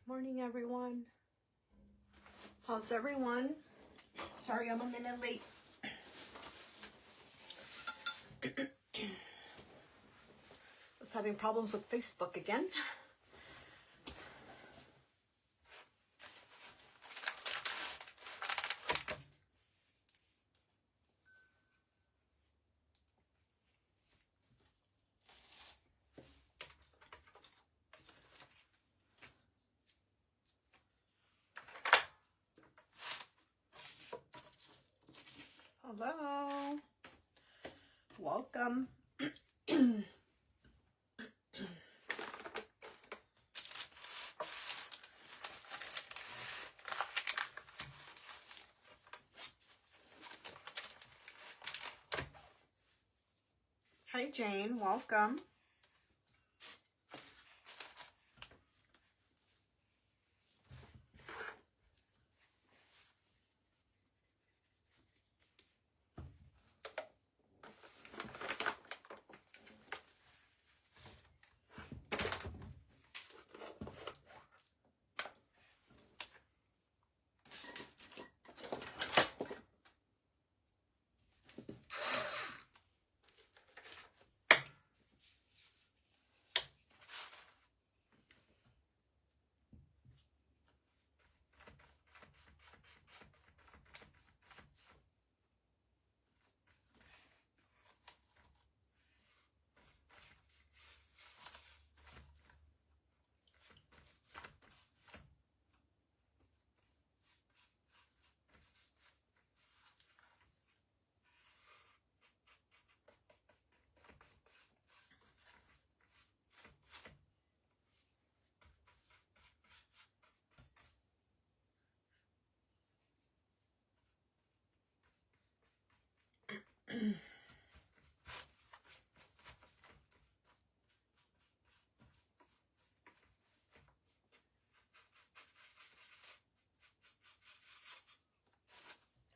Morning, everyone. How's everyone? Sorry, I'm a minute late. Was having problems with Facebook again. Hello. Welcome. Hi, Jane. Welcome.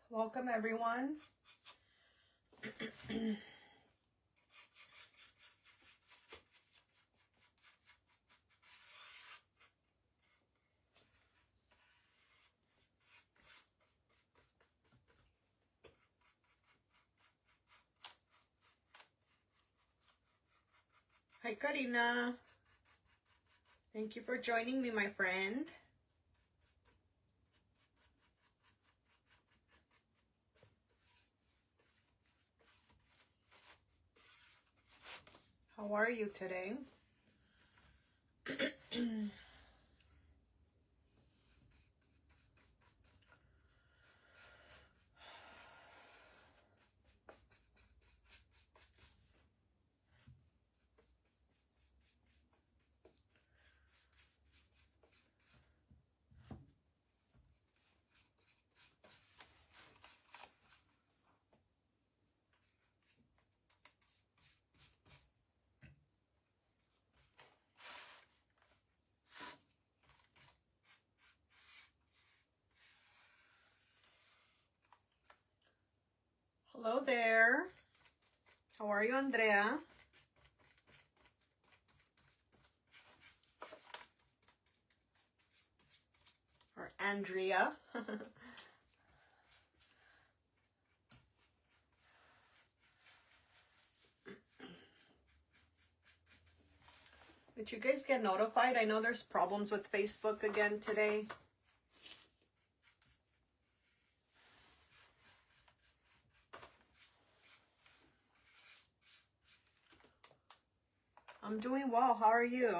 Welcome, everyone. Hi, Karina. Thank you for joining me, my friend. How are you today? Hello there. How are you, Andrea? Or Andrea? Did you guys get notified? I know there's problems with Facebook again today. I'm doing well. How are you?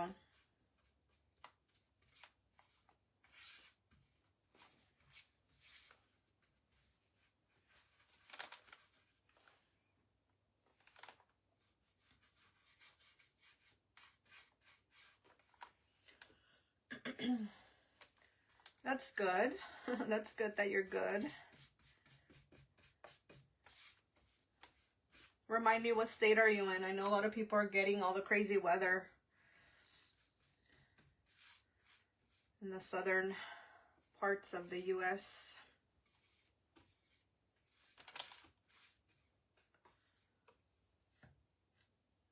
That's good. That's good that you're good. Remind me, what state are you in? I know a lot of people are getting all the crazy weather in the southern parts of the U.S.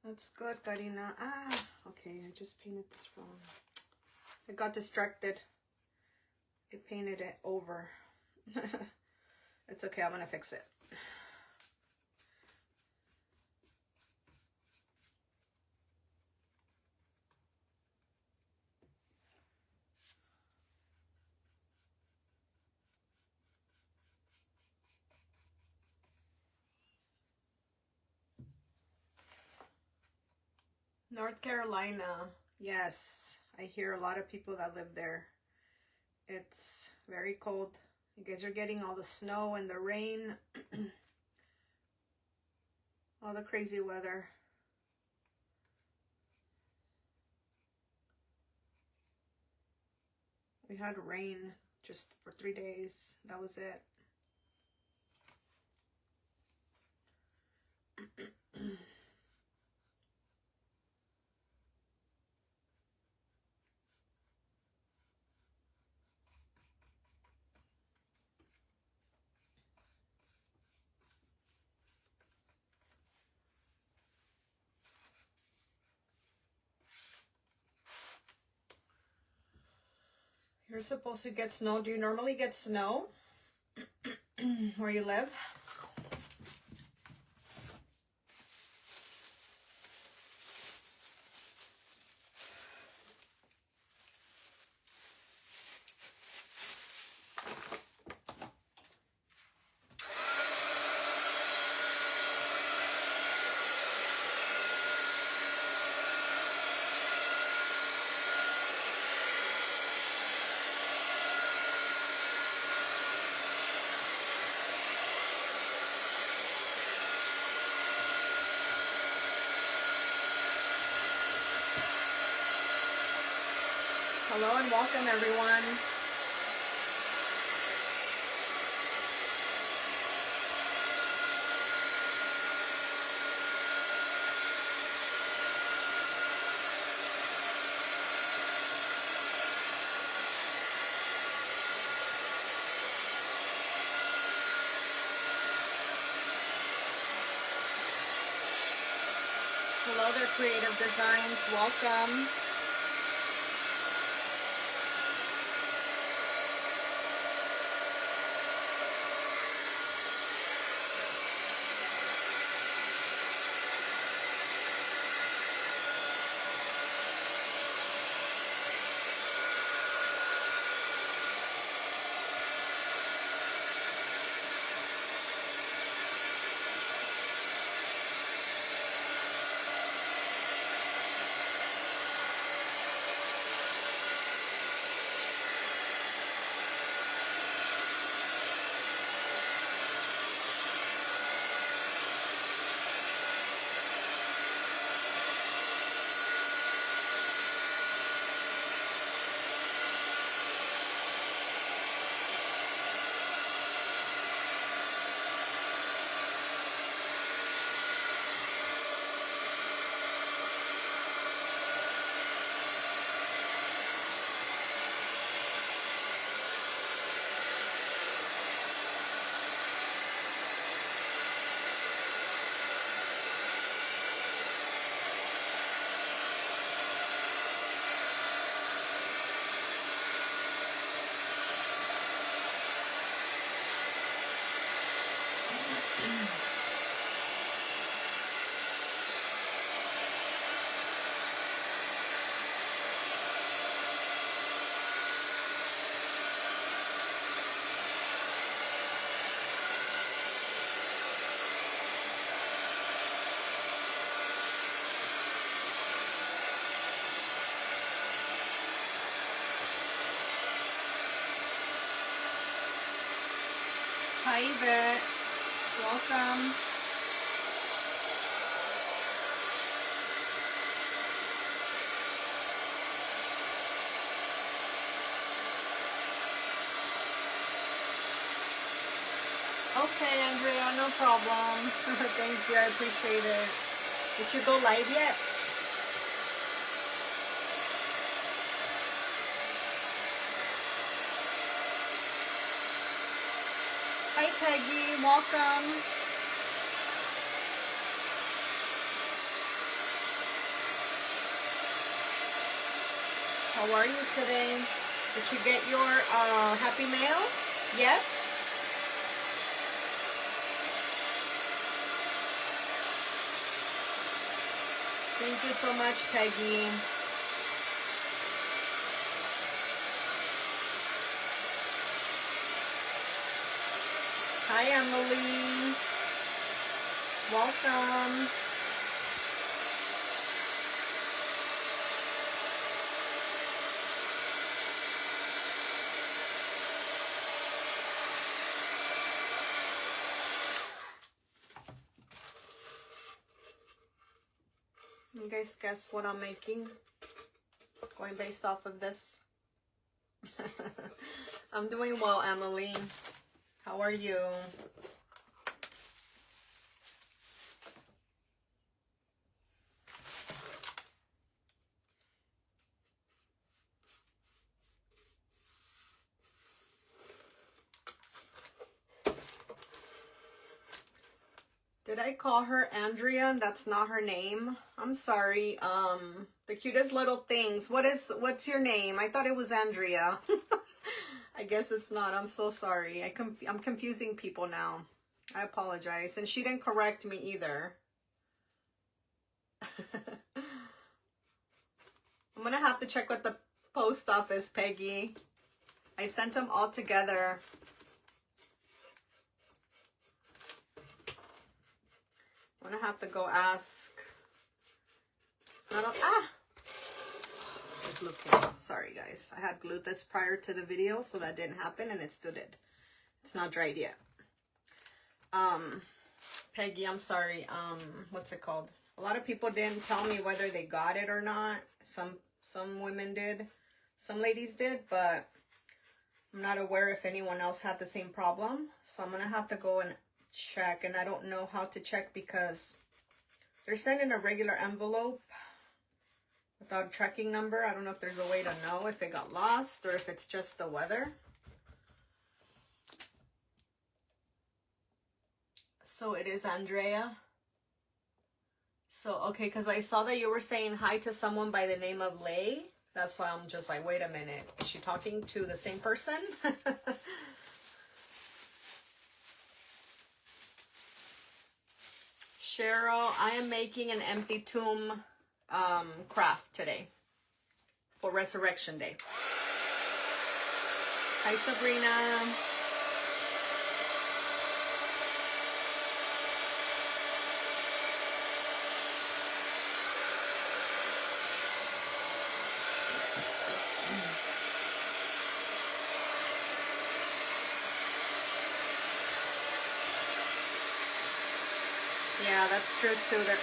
That's good, Karina. Ah, okay, I just painted this wrong. I got distracted. It painted it over. It's okay, I'm gonna fix it. North Carolina, yes, I hear a lot of people that live there. It's very cold. You guys are getting all the snow and the rain, all the crazy weather. We had rain just for 3 days. That was it. You're supposed to get snow. Do you normally get snow where you live? Hello and welcome, everyone. Hello there, Creative Designs. Welcome. Hi, Yvette. Welcome. Okay, Andrea, no problem. Thank you, I appreciate it. Did you go live yet? Hi, Peggy. Welcome. How are you today? Did you get your Happy Mail yet? Thank you so much, Peggy. Hi, Emily. Welcome. You guys guess what I'm making? Going based off of this. I'm doing well, Emily. How are you? Did I call her Andrea? That's not her name. I'm sorry. The cutest little things. What's your name? I thought it was Andrea. I guess it's not. I'm so sorry. I'm confusing people now. I apologize. And she didn't correct me either. I'm gonna have to check with the post office, Peggy. I sent them all together. I'm gonna have to go ask. Just looking. Sorry guys, I had glued this prior to the video, so that didn't happen, and it still did. It's not dried yet. Peggy, I'm sorry. What's it called? A lot of people didn't tell me whether they got it or not. Some women did, some ladies did, but I'm not aware if anyone else had the same problem. So I'm gonna have to go and check, and I don't know how to check because they're sending a regular envelope without a tracking number. I don't know if there's a way to know if it got lost or if it's just the weather. So it is Andrea. So, okay, because I saw that you were saying hi to someone by the name of Lay. That's why I'm just like, wait a minute. Is she talking to the same person? Cheryl, I am making an empty tomb craft today for Resurrection Day. Hi, Sabrina. Yeah, that's true too. That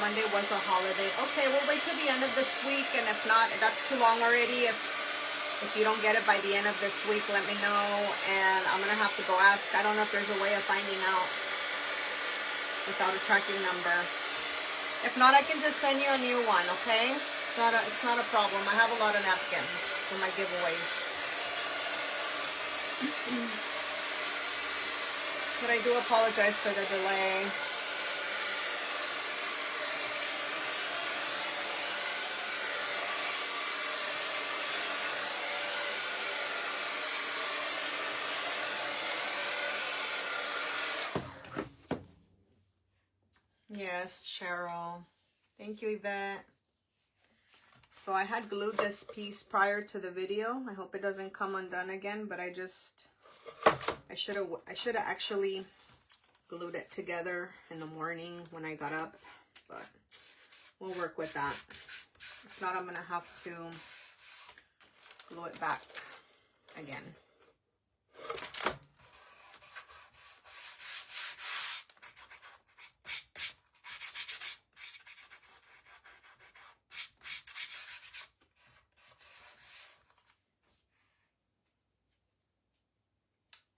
Monday was a holiday. Okay, we'll wait till the end of this week, and if not, that's too long already. If you don't get it by the end of this week, let me know, and I'm gonna have to go ask. I don't know if there's a way of finding out without a tracking number. If not, I can just send you a new one. Okay, it's not a problem. I have a lot of napkins for my giveaways. But I do apologize for the delay. Yes, Cheryl. Thank you, Yvette. So I had glued this piece prior to the video. I hope it doesn't come undone again, but I should have actually glued it together in the morning when I got up, but we'll work with that. If not, I'm gonna have to glue it back again.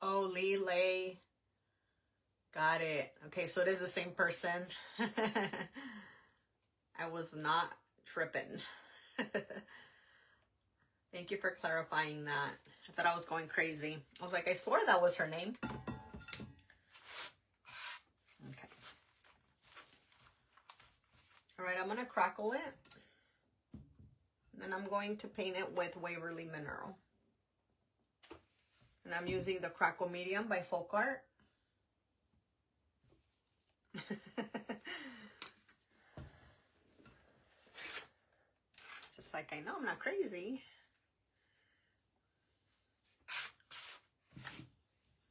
Oh, Lele. Got it. Okay, so it is the same person. I was not tripping. Thank you for clarifying that. I thought I was going crazy. I was like, I swore that was her name. Okay. All right, I'm going to crackle it. And I'm going to paint it with Waverly Mineral. And I'm using the Crackle Medium by Folk Art. Just like I know I'm not crazy.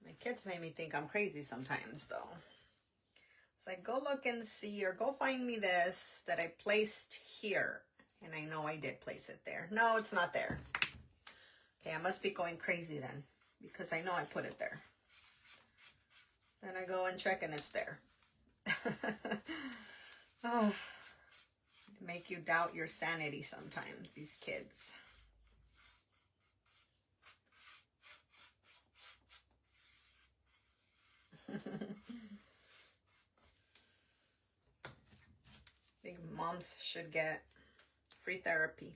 My kids made me think I'm crazy sometimes though. It's like, go look and see, or go find me this that I placed here. And I know I did place it there. No, it's not there. Okay, I must be going crazy then, because I know I put it there. Then I go and check and it's there. Oh, make you doubt your sanity sometimes, these kids. I think moms should get free therapy.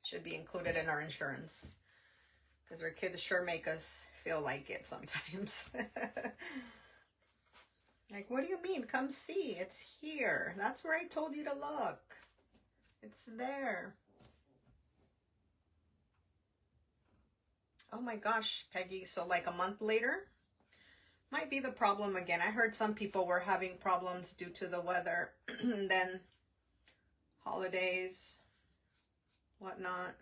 Should be included in our insurance. Because our kids sure make us feel like it sometimes. Like, what do you mean? Come see. It's here. That's where I told you to look. It's there. Oh my gosh, Peggy. So like a month later? Might be the problem again. I heard some people were having problems due to the weather. And then holidays, whatnot.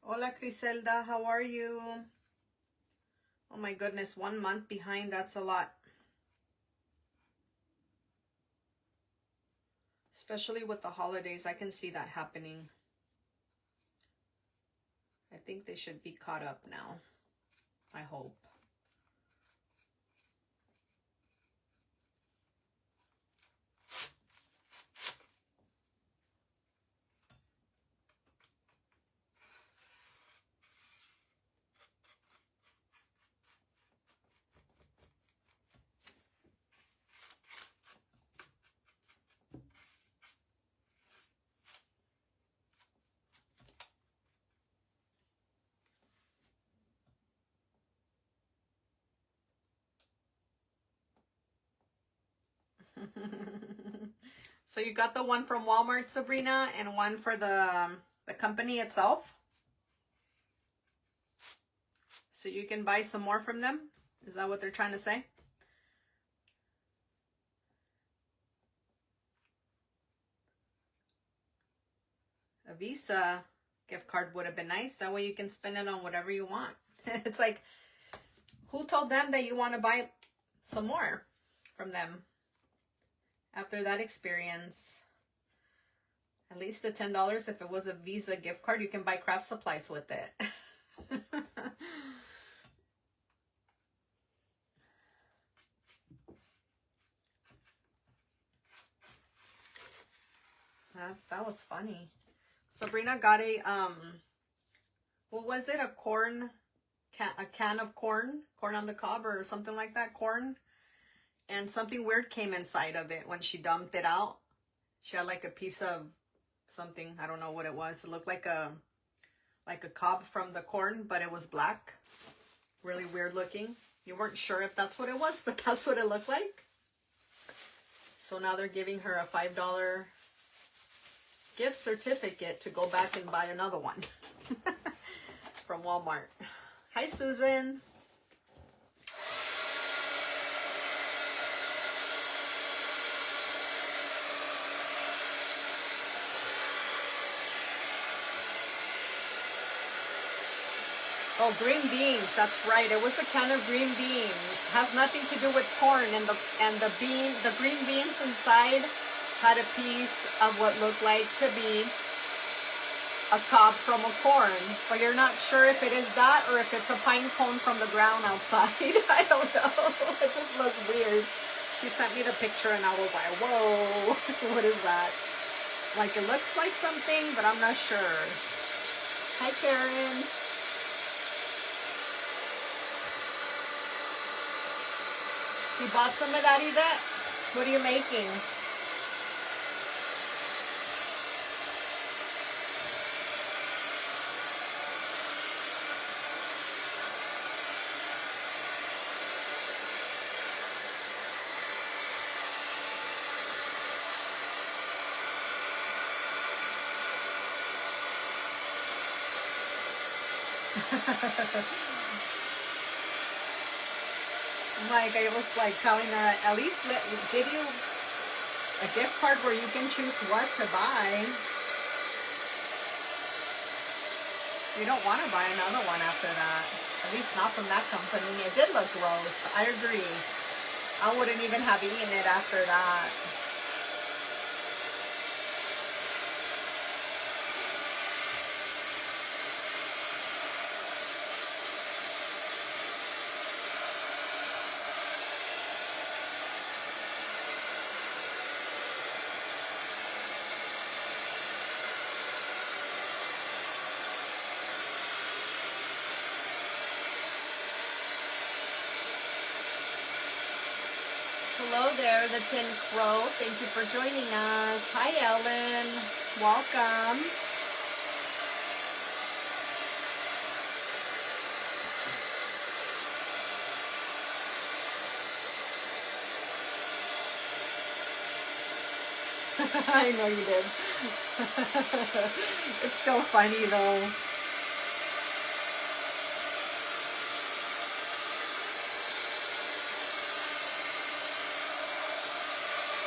Hola, Criselda. How are you? Oh my goodness, 1 month behind. That's a lot. Especially with the holidays. I can see that happening. I think they should be caught up now. I hope. So you got the one from Walmart, Sabrina, and one for the company itself? So you can buy some more from them? Is that what they're trying to say? A Visa gift card would have been nice. That way you can spend it on whatever you want. It's like, who told them that you want to buy some more from them? After that experience, at least the $10, if it was a Visa gift card, you can buy craft supplies with it. That was funny. Sabrina got a, what was it? A can of corn on the cob or something like that, corn. And something weird came inside of it when she dumped it out. She had like a piece of something. I don't know what it was. It looked like a cob from the corn, but it was black. Really weird looking. You weren't sure if that's what it was, but that's what it looked like. So now they're giving her a $5 gift certificate to go back and buy another one from Walmart. Hi, Susan. Oh, green beans. That's right. It was a can of green beans. Has nothing to do with corn. And the green beans inside had a piece of what looked like to be a cob from a corn. But you're not sure if it is that or if it's a pine cone from the ground outside. I don't know. It just looks weird. She sent me the picture and I was like, whoa, what is that? Like, it looks like something, but I'm not sure. Hi, Karen. You bought some of that, Yvette? What are you making? Like, I was like telling her, at least give you a gift card where you can choose what to buy. You don't want to buy another one after that. At least not from that company. It did look gross. I agree. I wouldn't even have eaten it after that. Hello there, the Tin Crow. Thank you for joining us. Hi, Ellen. Welcome. I know you did. It's still funny though.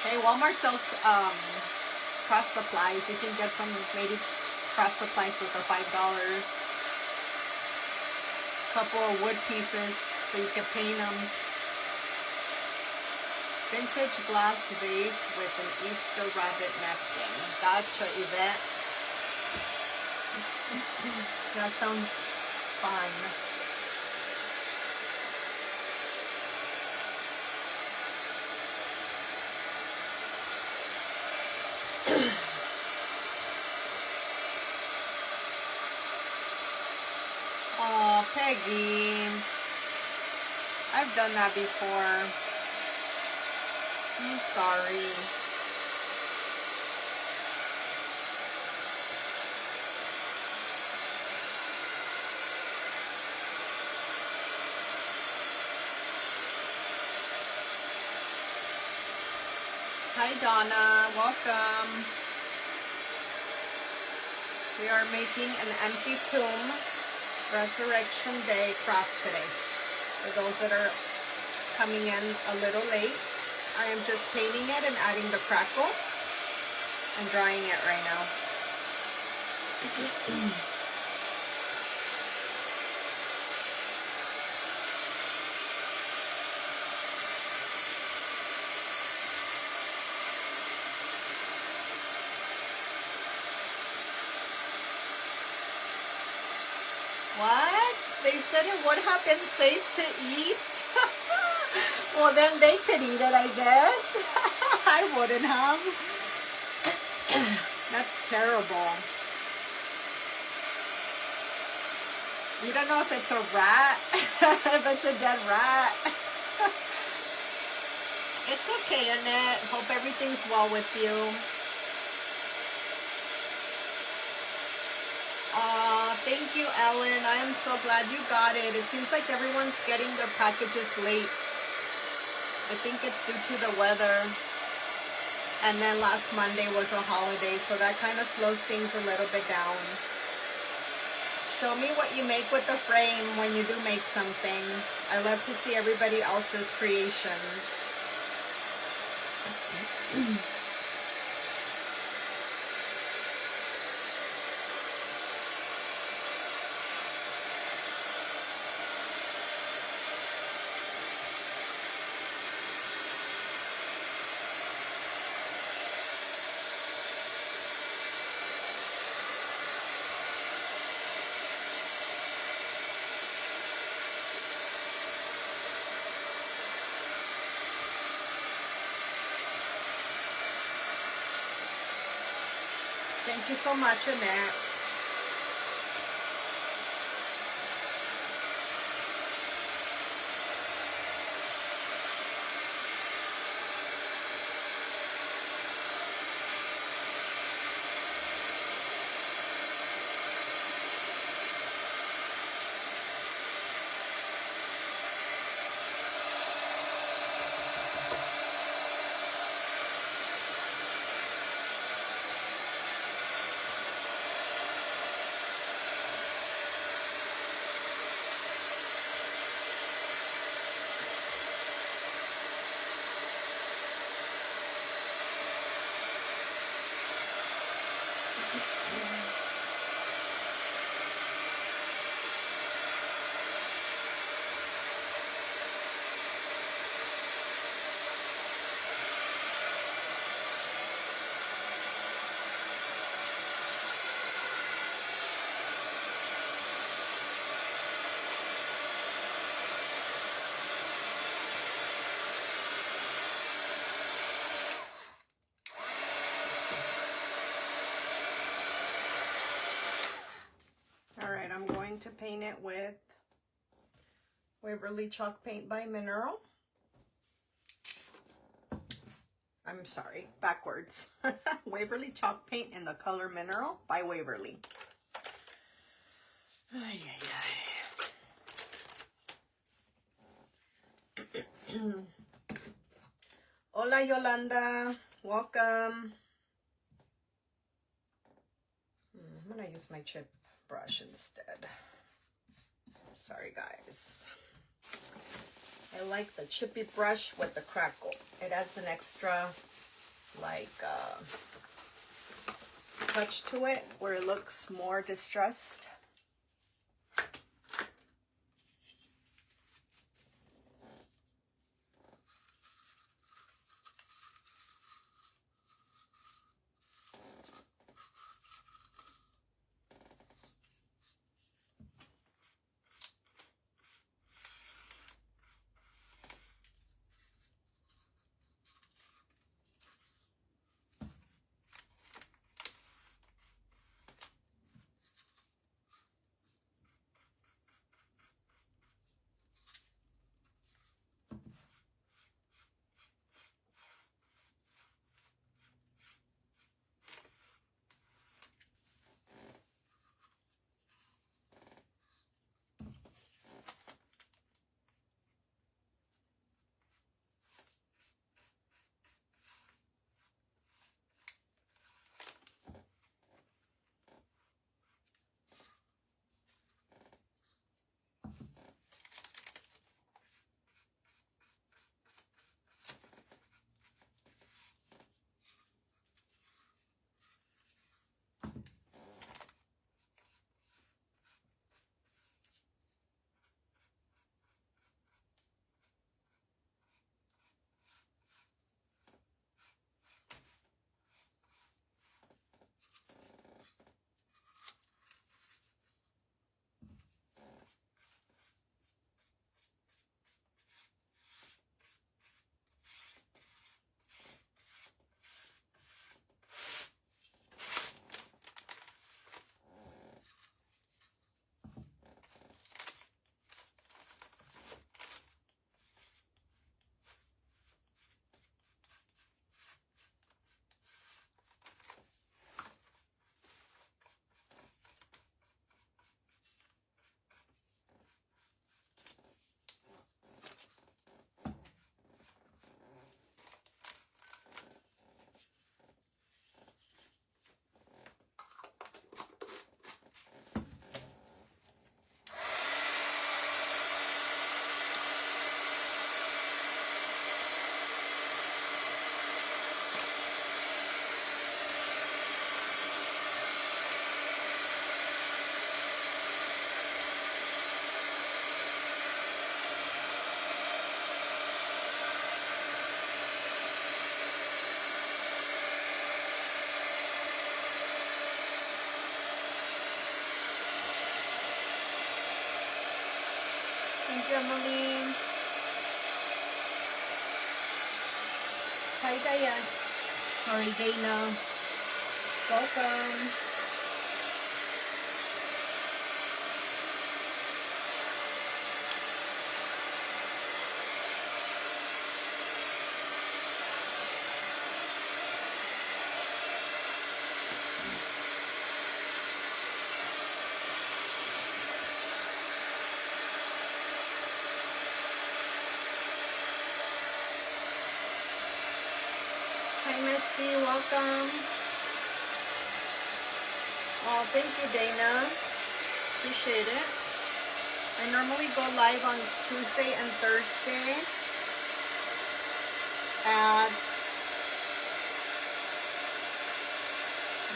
Hey, Walmart sells craft supplies. You can get some maybe craft supplies for $5. Couple of wood pieces so you can paint them. Vintage glass vase with an Easter rabbit napkin. Gotcha, Yvette. That sounds fun. Oh, Peggy. I've done that before. I'm sorry. Hi, Donna. Welcome. We are making an empty tomb Resurrection Day craft today. For those that are coming in a little late, I am just painting it and adding the crackle and drying it right now. What? They said it would have been safe to eat? Well, then they could eat it, I guess. I wouldn't have. That's terrible. You don't know if it's a rat, if it's a dead rat. It's okay, Annette. Hope everything's well with you. Thank you, Ellen. I am so glad you got it. It seems like everyone's getting their packages late. I think it's due to the weather. And then last Monday was a holiday, so that kind of slows things a little bit down. Show me what you make with the frame when you do make something. I love to see everybody else's creations. Thank you so much, Annette. going to paint it with Waverly Chalk Paint by Mineral. I'm sorry, backwards. Waverly Chalk Paint in the color Mineral by Waverly. Ay, ay, ay. Hola, Yolanda. Welcome. I'm gonna use my chip brush instead. Sorry, guys. I like the chippy brush with the crackle. It adds an extra, like, touch to it where it looks more distressed. Thank you, Emily. Hi, Diane. Sorry, Dana. Welcome. Hi, Misty. Welcome. Oh, thank you, Dana. Appreciate it. I normally go live on Tuesday and Thursday at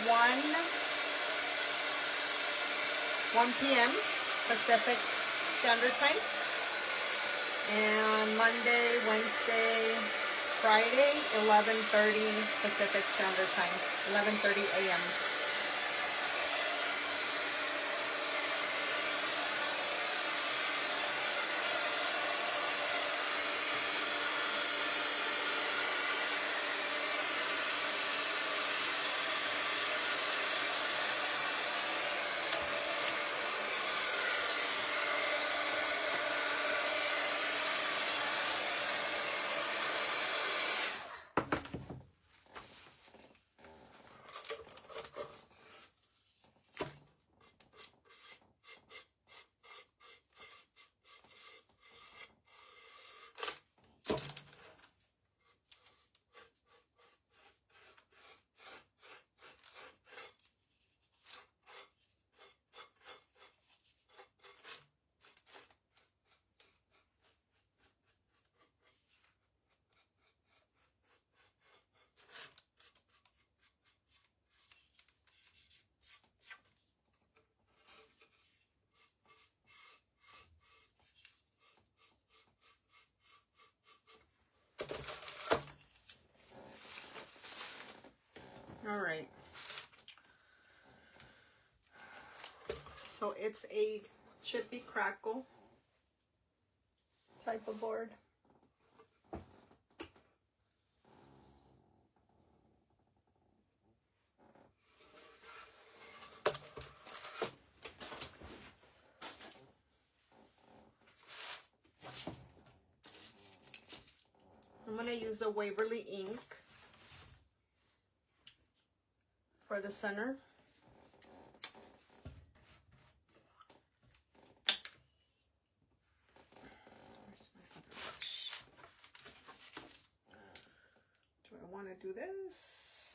1 p.m. Pacific Standard Time. And Monday, Wednesday, Friday, 11:30 Pacific Standard Time, 11:30 a.m. It's a chippy crackle type of board. I'm going to use the Waverly ink for the center. Where's my other brush? Do I want to do this?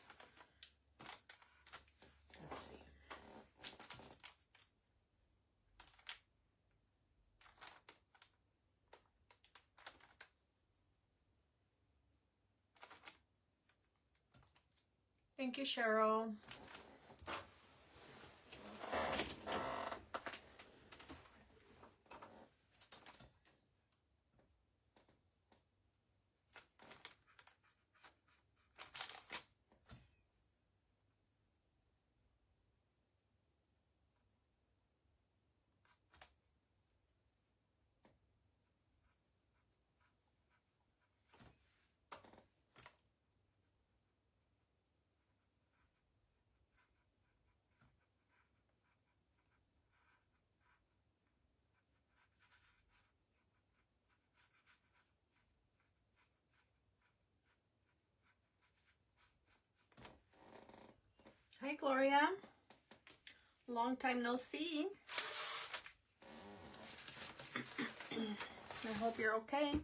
Let's see. Thank you, Cheryl. Hi, Gloria. Long time no see. I hope you're okay.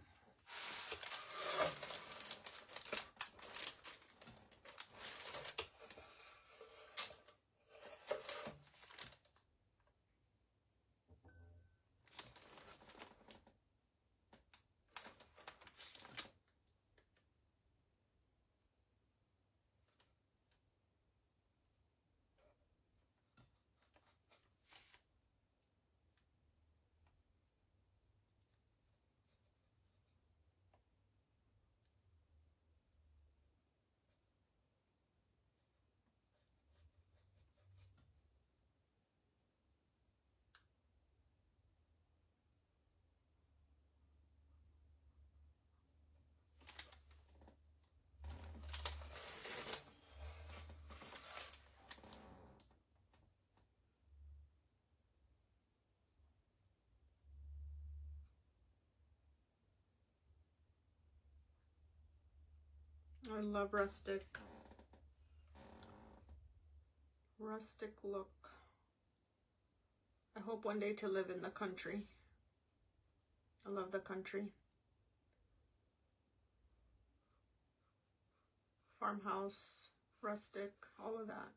I love rustic look. I hope one day to live in the country. I love the country. Farmhouse, rustic, all of that.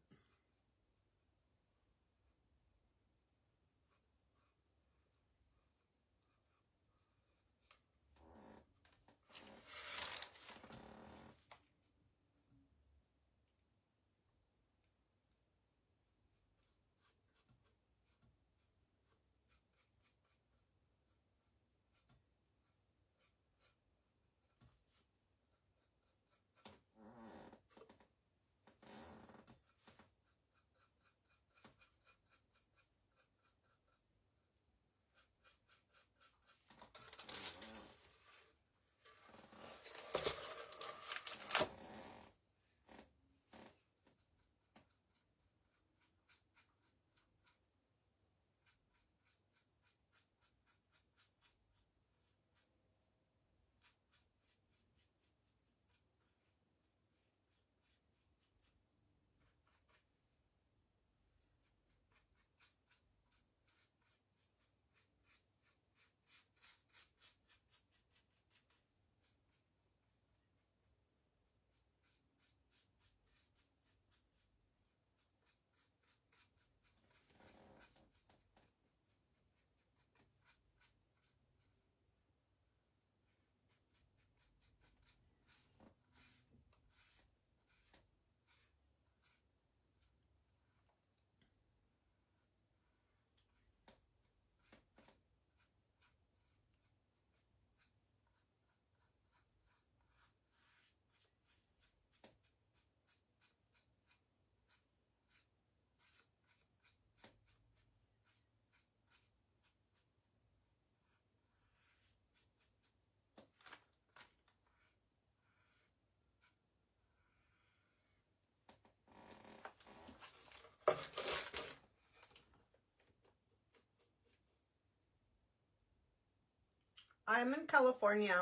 I'm in California,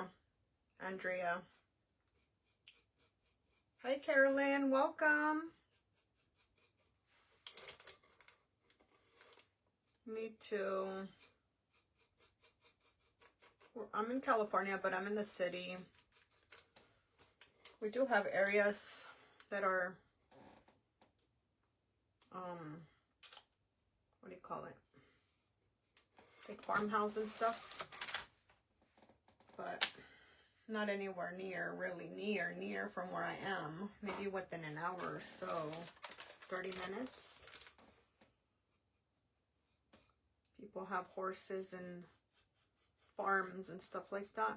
Andrea. Hi, Carolyn. Welcome. Me too. I'm in California, but I'm in the city. We do have areas that are, what do you call it? Like farmhouse and stuff. But not anywhere near, really near from where I am. Maybe within an hour or so, 30 minutes. People have horses and farms and stuff like that.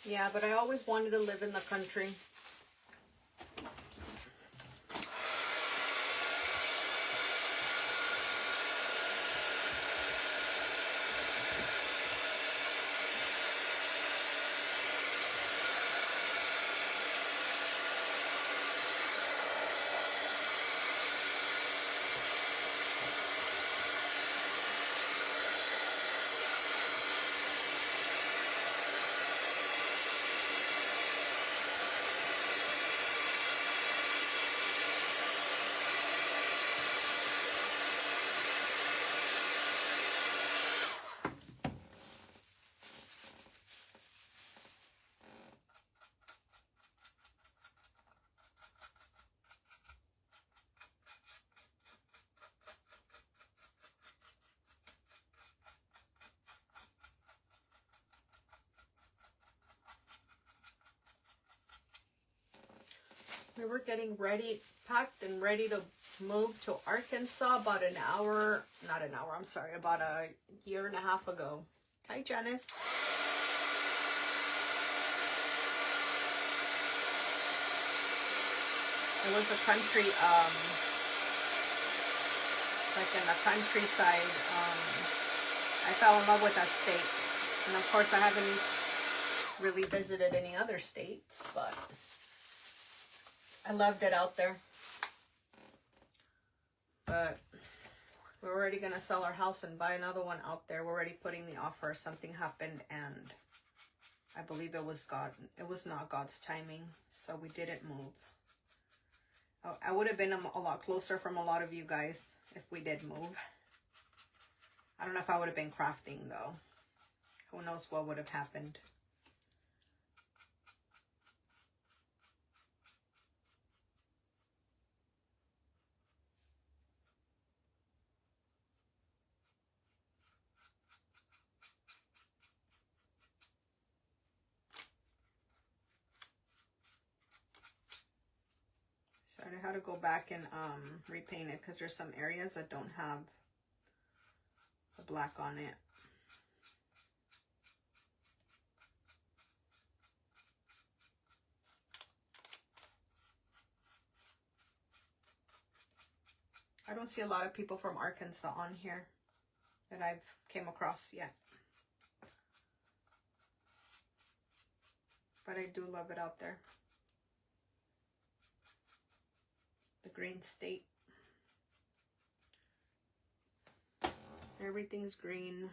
Yeah, but I always wanted to live in the country. We were getting ready, packed and ready to move to Arkansas about an hour, not an hour, I'm sorry, about a year and a half ago. Hi, Janice. It was a country, like in the countryside. I fell in love with that state. And of course I haven't really visited any other states, but I loved it out there. But we're already going to sell our house and buy another one out there. We're already putting the offer. Something happened and I believe it was God. It was not God's timing. So we didn't move. I would have been a lot closer from a lot of you guys if we did move. I don't know if I would have been crafting though. Who knows what would have happened. So I had to go back and repaint it because there's some areas that don't have the black on it. I don't see a lot of people from Arkansas on here that I've came across yet. But I do love it out there. The green state. Everything's green.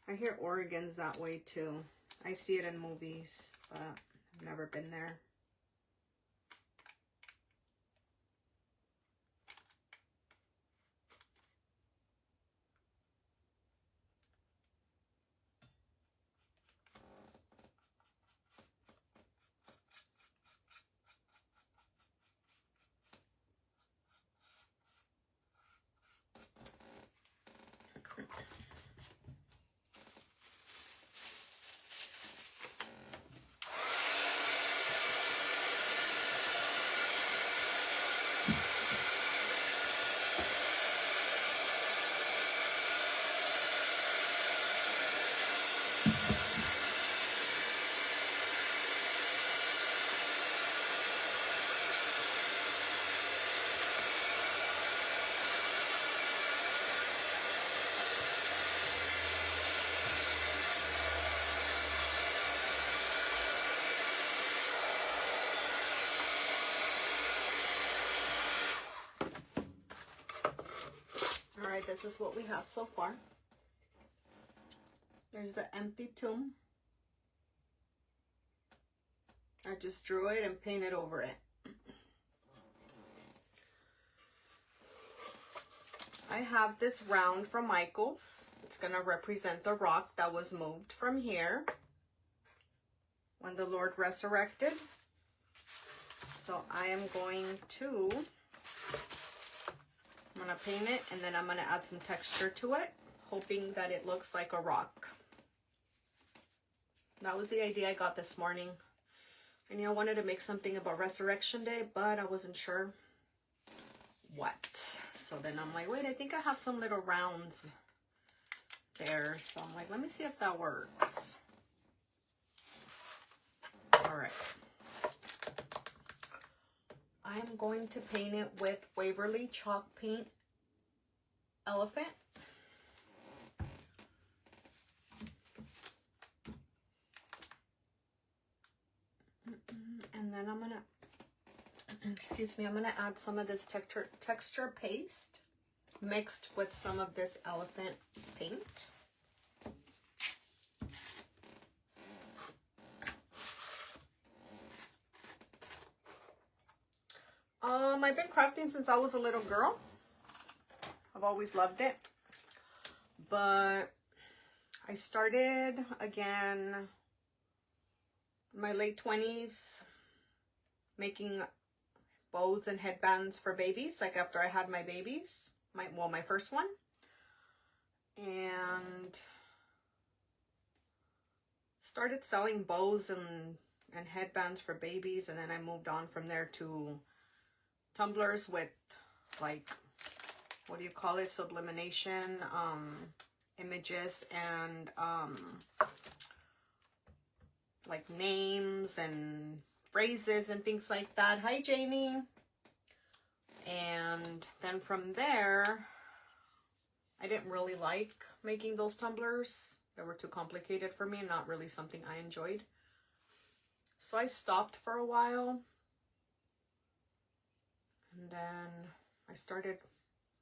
I hear Oregon's that way too. I see it in movies, but I've never been there. All right, this is what we have so far. There's the empty tomb. I just drew it and painted over it. I have this round from Michaels. It's going to represent the rock that was moved from here when the Lord resurrected. So I am going to, I'm going to paint it and then I'm going to add some texture to it, hoping that it looks like a rock. That was the idea I got this morning. I knew I wanted to make something about Resurrection Day, but I wasn't sure what. So then I'm like, wait, I think I have some little rounds there. So I'm like, let me see if that works. All right. I'm going to paint it with Waverly Chalk Paint Elephant. And then I'm gonna, excuse me, I'm gonna add some of this texture paste mixed with some of this elephant paint. I've been crafting since I was a little girl. I've always loved it. But I started again in my late 20s making bows and headbands for babies, like after I had my babies, my first one. And started selling bows and headbands for babies, and then I moved on from there to tumblers with, like, what do you call it, sublimination, images and like names and phrases and things like that. Hi, Janie. And then from there, I didn't really like making those tumblers. They were too complicated for me and not really something I enjoyed. So I stopped for a while. And then I started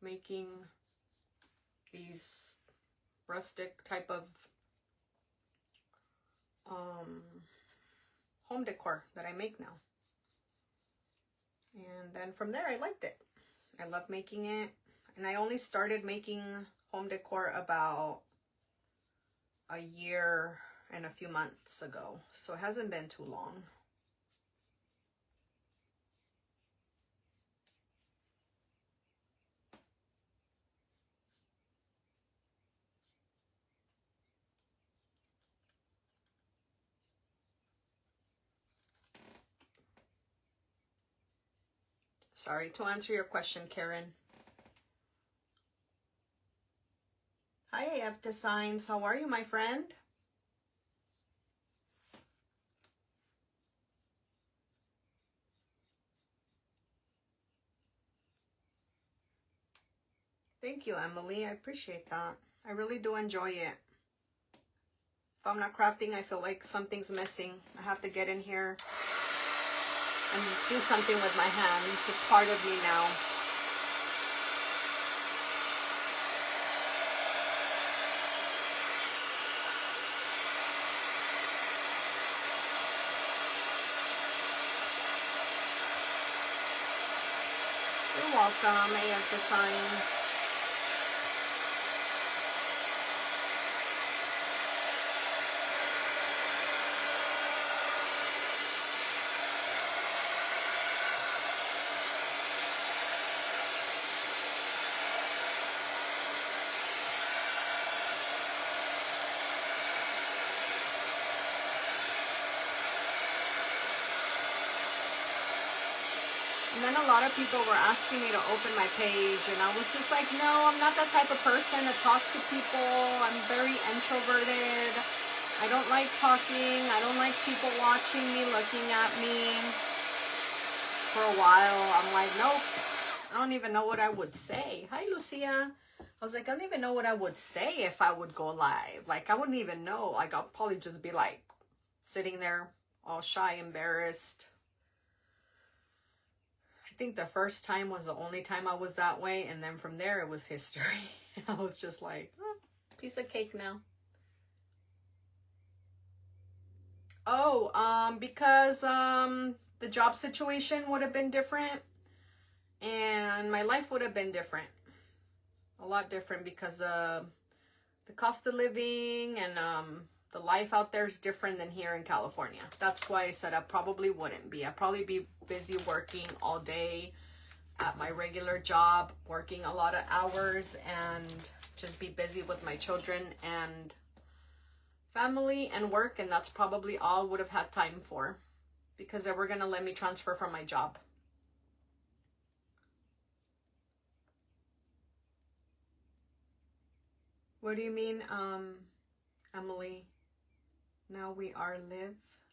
making these rustic type of home decor that I make now. And then from there, I liked it. I love making it. And I only started making home decor about a year and a few months ago. So it hasn't been too long. Sorry, to answer your question, Karen. Hi, AF Designs. How are you, my friend? Thank you, Emily. I appreciate that. I really do enjoy it. If I'm not crafting, I feel like something's missing. I have to get in here and do something with my hands. It's part of me now. You're welcome, AF Designs. And then a lot of people were asking me to open my page, and I was just like, no, I'm not that type of person to talk to people. I'm very introverted. I don't like talking. I don't like people watching me, looking at me. For a while, I'm like, nope. I don't even know what I would say. Hi, Lucia. I was like, I don't even know what I would say if I would go live. Like, I wouldn't even know. Like, I'll probably just be like sitting there all shy, embarrassed. I think the first time was the only time I was that way. And then from there, it was history. I was just like, oh, piece of cake now. Oh, because the job situation would have been different. And my life would have been different. A lot different because the cost of living and the life out there is different than here in California. That's why I said I probably wouldn't be. I'd probably be busy working all day at my regular job, working a lot of hours, and just be busy with my children and family and work. And that's probably all I would have had time for, because they were going to let me transfer from my job. What do you mean, Emily? Now we are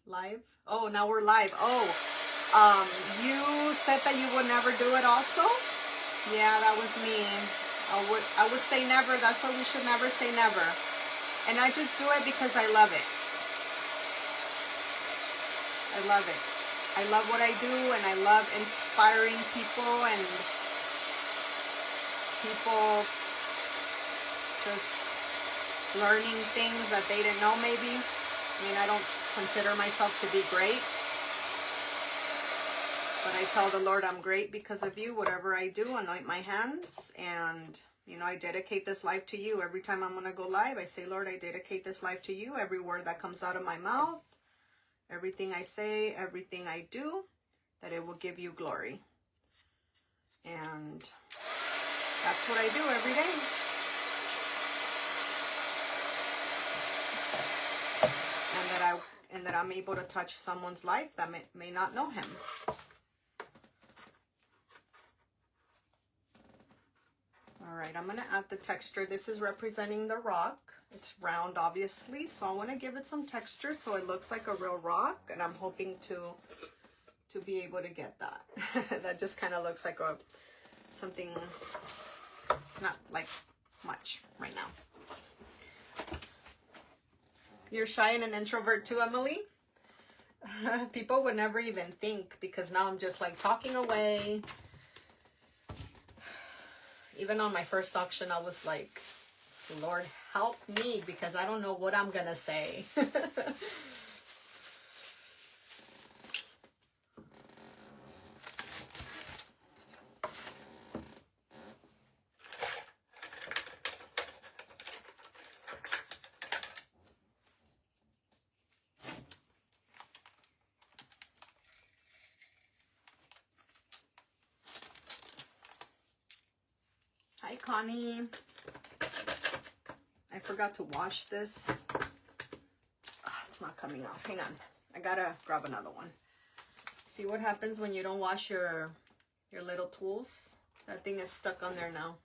live? Oh, now we're live. Oh, you said that you would never do it also? Yeah, that was me. I would say never. That's why we should never say never. And I just do it because I love it. I love it. I love what I do, and I love inspiring people and people just learning things that they didn't know maybe. I mean, I don't consider myself to be great, but I tell the Lord I'm great because of you. Whatever I do, anoint my hands, and you know, I dedicate this life to you. Every time I'm gonna go live, I say, Lord, I dedicate this life to you. Every word that comes out of my mouth, everything I say, everything I do, that it will give you glory. And that's what I do every day. And that I'm able to touch someone's life that may not know him. All right, I'm gonna add the texture. This is representing the rock. It's round, obviously, so I want to give it some texture so it looks like a real rock, and I'm hoping to be able to get that. That just kind of looks like something not like much right now. You're shy and an introvert too, Emily? People would never even think, because now I'm just like talking away. Even on my first auction, I was like, Lord, help me, because I don't know what I'm gonna say. Hi, Connie. I forgot to wash this. It's not coming off. Hang on. I gotta grab another one. See what happens when you don't wash your little tools? That thing is stuck on there now.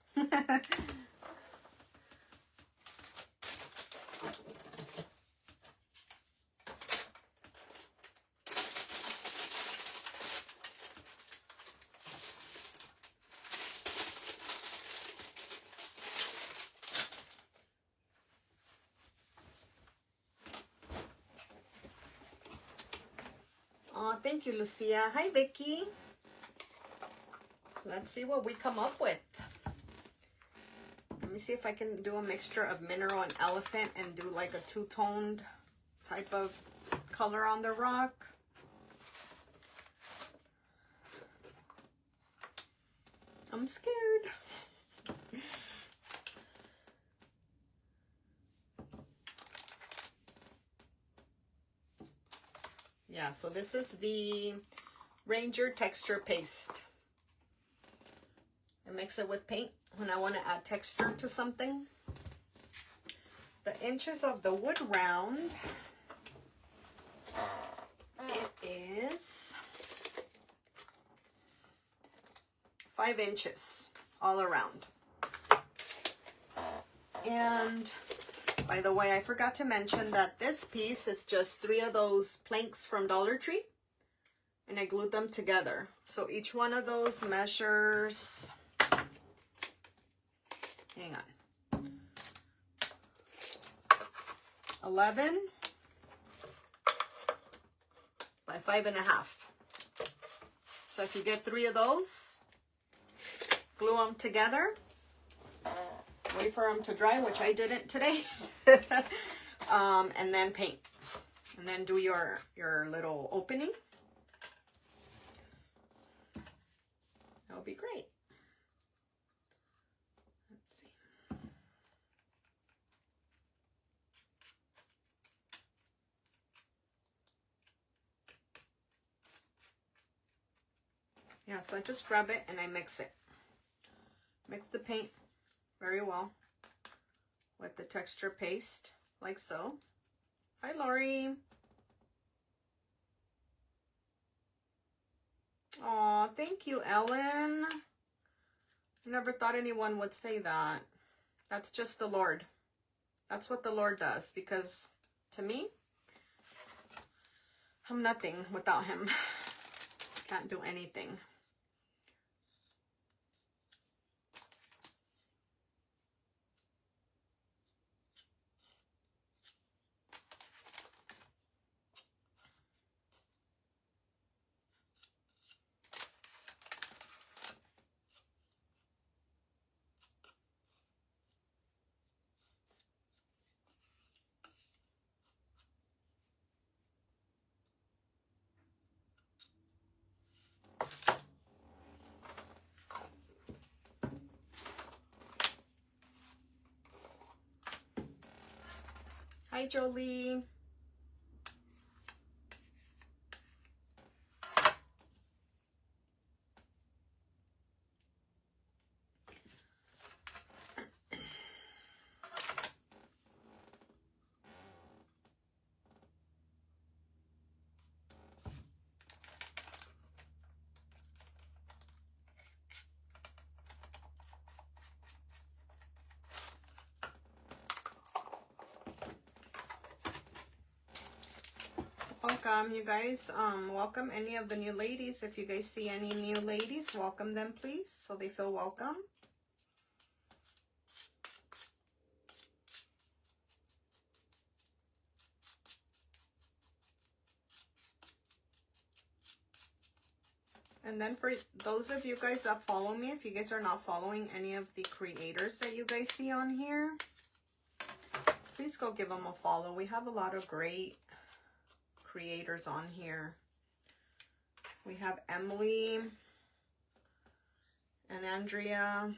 Oh, thank you, Lucia. Hi, Vicky. Let's see what we come up with. Let me see if I can do a mixture of mineral and elephant and do like a two-toned type of color on the rock. I'm scared. Yeah, so this is the Ranger texture paste. I mix it with paint when I want to add texture to something. The inches of the wood round, it is 5 inches all around. And By the way, I forgot to mention that this piece is just 3 of those planks from Dollar Tree. And I glued them together. So each one of those measures, hang on, 11 by 5.5. So if you get 3 of those, glue them together, wait for them to dry, which I didn't today, and then paint. And then do your little opening. That would be great. Let's see. Yeah, so I just grab it and I mix it. Mix the paint very well with the texture paste, like so. Hi, Lori. Aw, thank you, Ellen. I never thought anyone would say that. That's just the Lord. That's what the Lord does, because to me, I'm nothing without him. Can't do anything. Hi, Jolie. Welcome, you guys. Welcome any of the new ladies. If you guys see any new ladies, welcome them, please, so they feel welcome. And then for those of you guys that follow me, if you guys are not following any of the creators that you guys see on here, please go give them a follow. We have a lot of great creators on here. We have Emily and Andrea.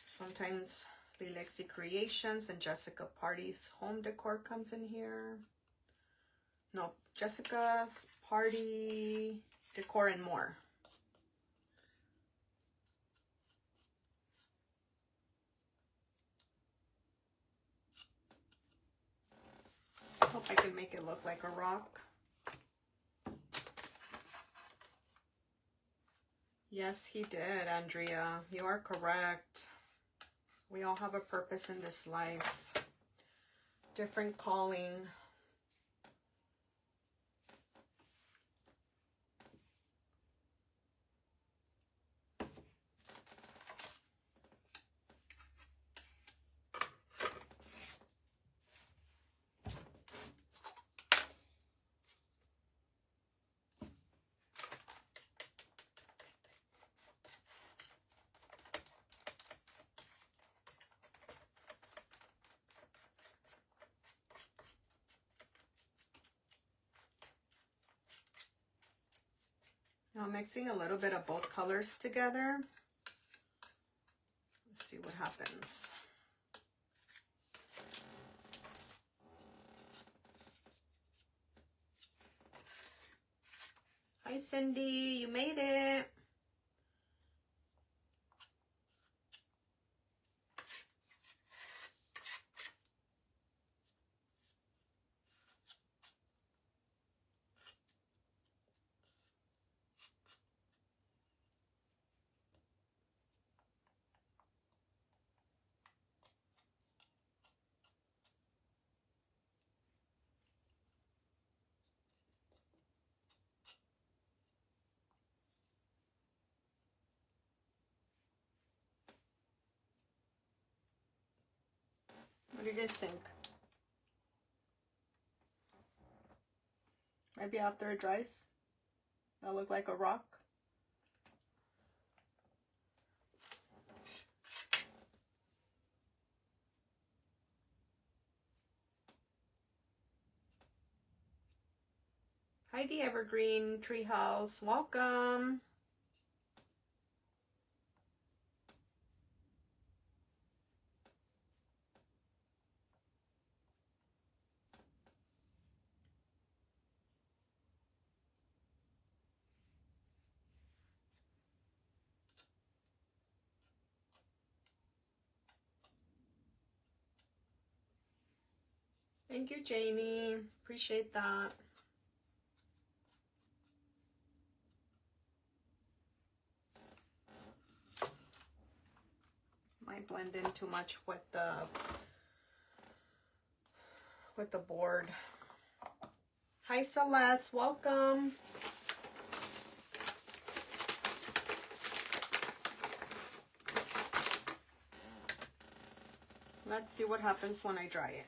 Sometimes Lilexi Creations and Jessica Party's Home Decor comes in here. No, Jessica's Party Decor and More. Hope I can make it look like a rock. Yes, he did, Andrea. You are correct. We all have a purpose in this life. Different calling. Now I'm mixing a little bit of both colors together. Let's see what happens. Hi, Cindy, you made it. What do you guys think? Maybe after it dries, that'll look like a rock. Hi, the Evergreen Treehouse. Welcome. Thank you, Jamie. Appreciate that. Might blend in too much with the board. Hi, Celeste. Welcome. Let's see what happens when I dry it.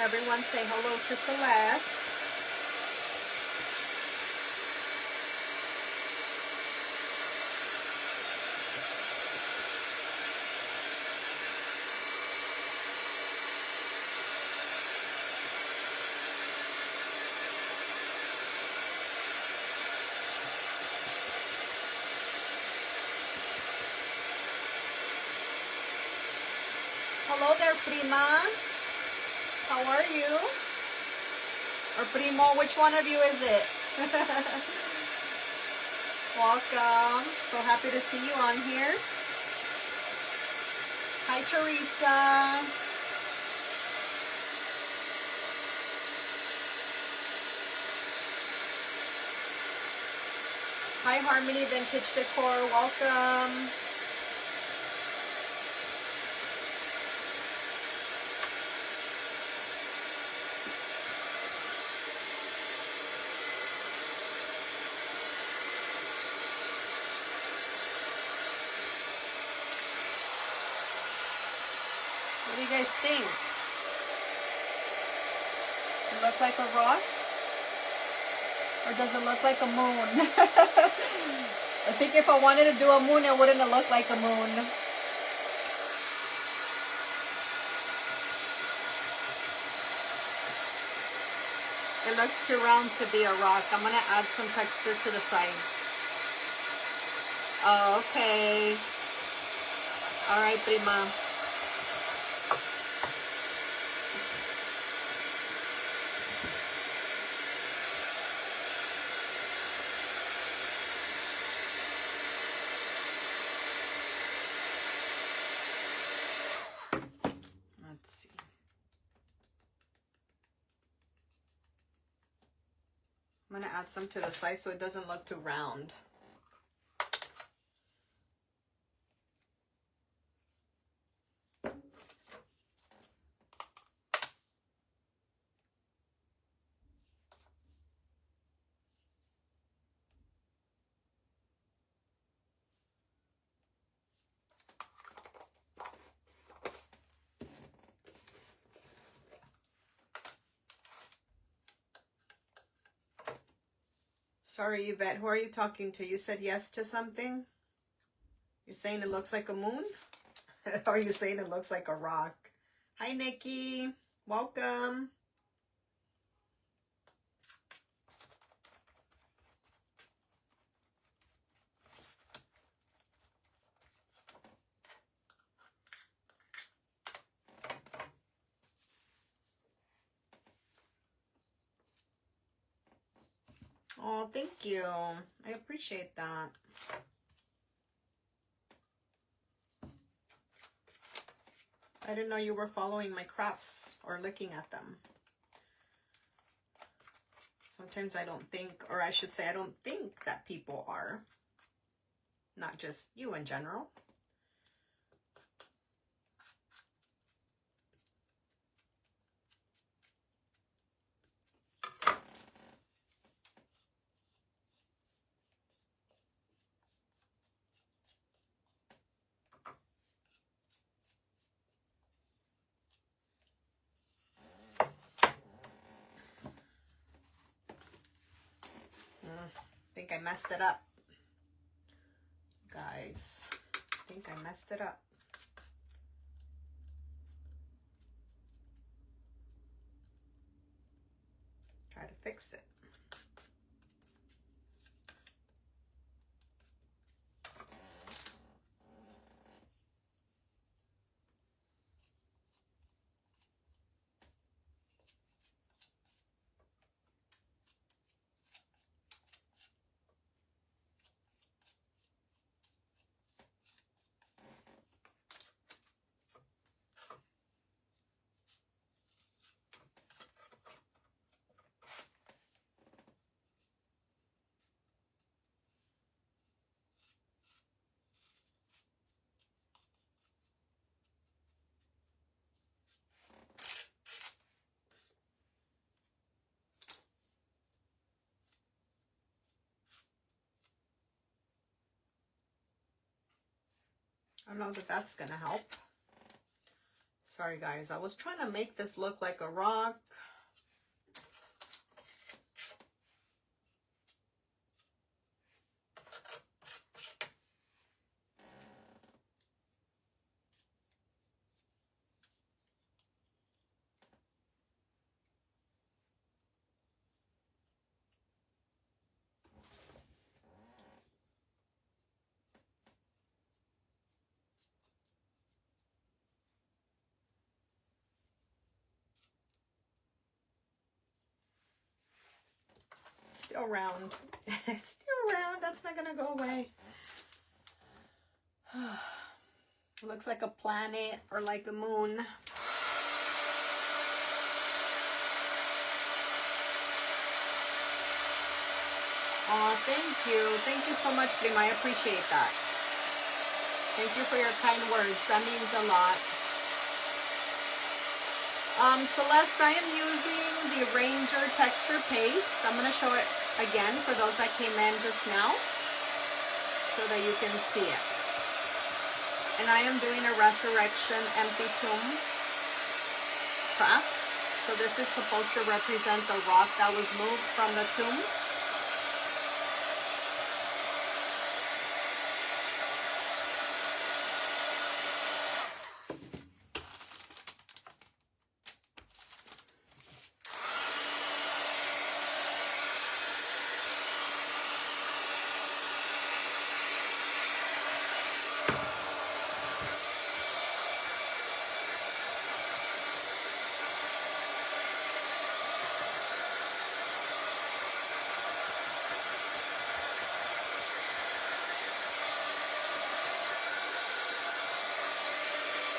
Everyone say hello to Celeste. Hello there, Prima. How are you? Or Primo, which one of you is it? Welcome. So happy to see you on here. Hi, Teresa. Hi, Harmony Vintage Decor. Welcome. What do you guys think? Does it look like a rock? Or does it look like a moon? I think if I wanted to do a moon, it wouldn't have looked like a moon. It looks too round to be a rock. I'm going to add some texture to the sides. Oh, okay. All right, Prima. Let's see. I'm going to add some to the side so it doesn't look too round. Sorry, Yvette, who are you talking to? You said yes to something? You're saying it looks like a moon? Or are you saying it looks like a rock? Hi, Nikki. Welcome. Oh, thank you. I appreciate that. I didn't know you were following my crafts or looking at them. Sometimes I don't think, or I should say I don't think that people are. Not just you in general. I think I messed it up. Guys, I think I messed it up. Try to fix it. I don't know that that's gonna help. Sorry guys, I was trying to make this look like a rock. Still round. It's still round. That's not gonna go away. Looks like a planet or like a moon. Oh, thank you. Thank you so much, Prima. I appreciate that. Thank you for your kind words. That means a lot. Celeste, I am using the Ranger Texture Paste. I'm going to show it again for those that came in just now so that you can see it. And I am doing a Resurrection Empty Tomb craft. So this is supposed to represent the rock that was moved from the tomb.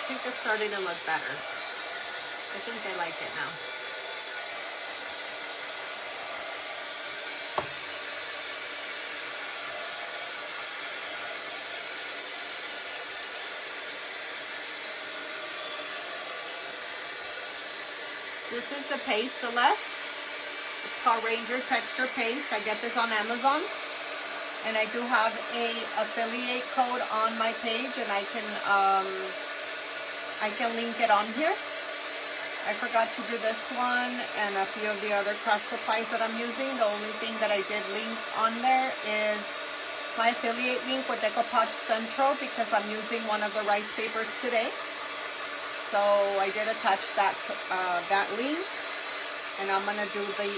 I think it's starting to look better. I think I like it now. This is the paste, Celeste. It's called Ranger Texture Paste. I get this on Amazon. And I do have a affiliate code on my page, and I can link it on here. I forgot to do this one and a few of the other craft supplies that I'm using. The only thing that I did link on there is my affiliate link with Decor Central, because I'm using one of the rice papers today. So I did attach that link, and I'm gonna do the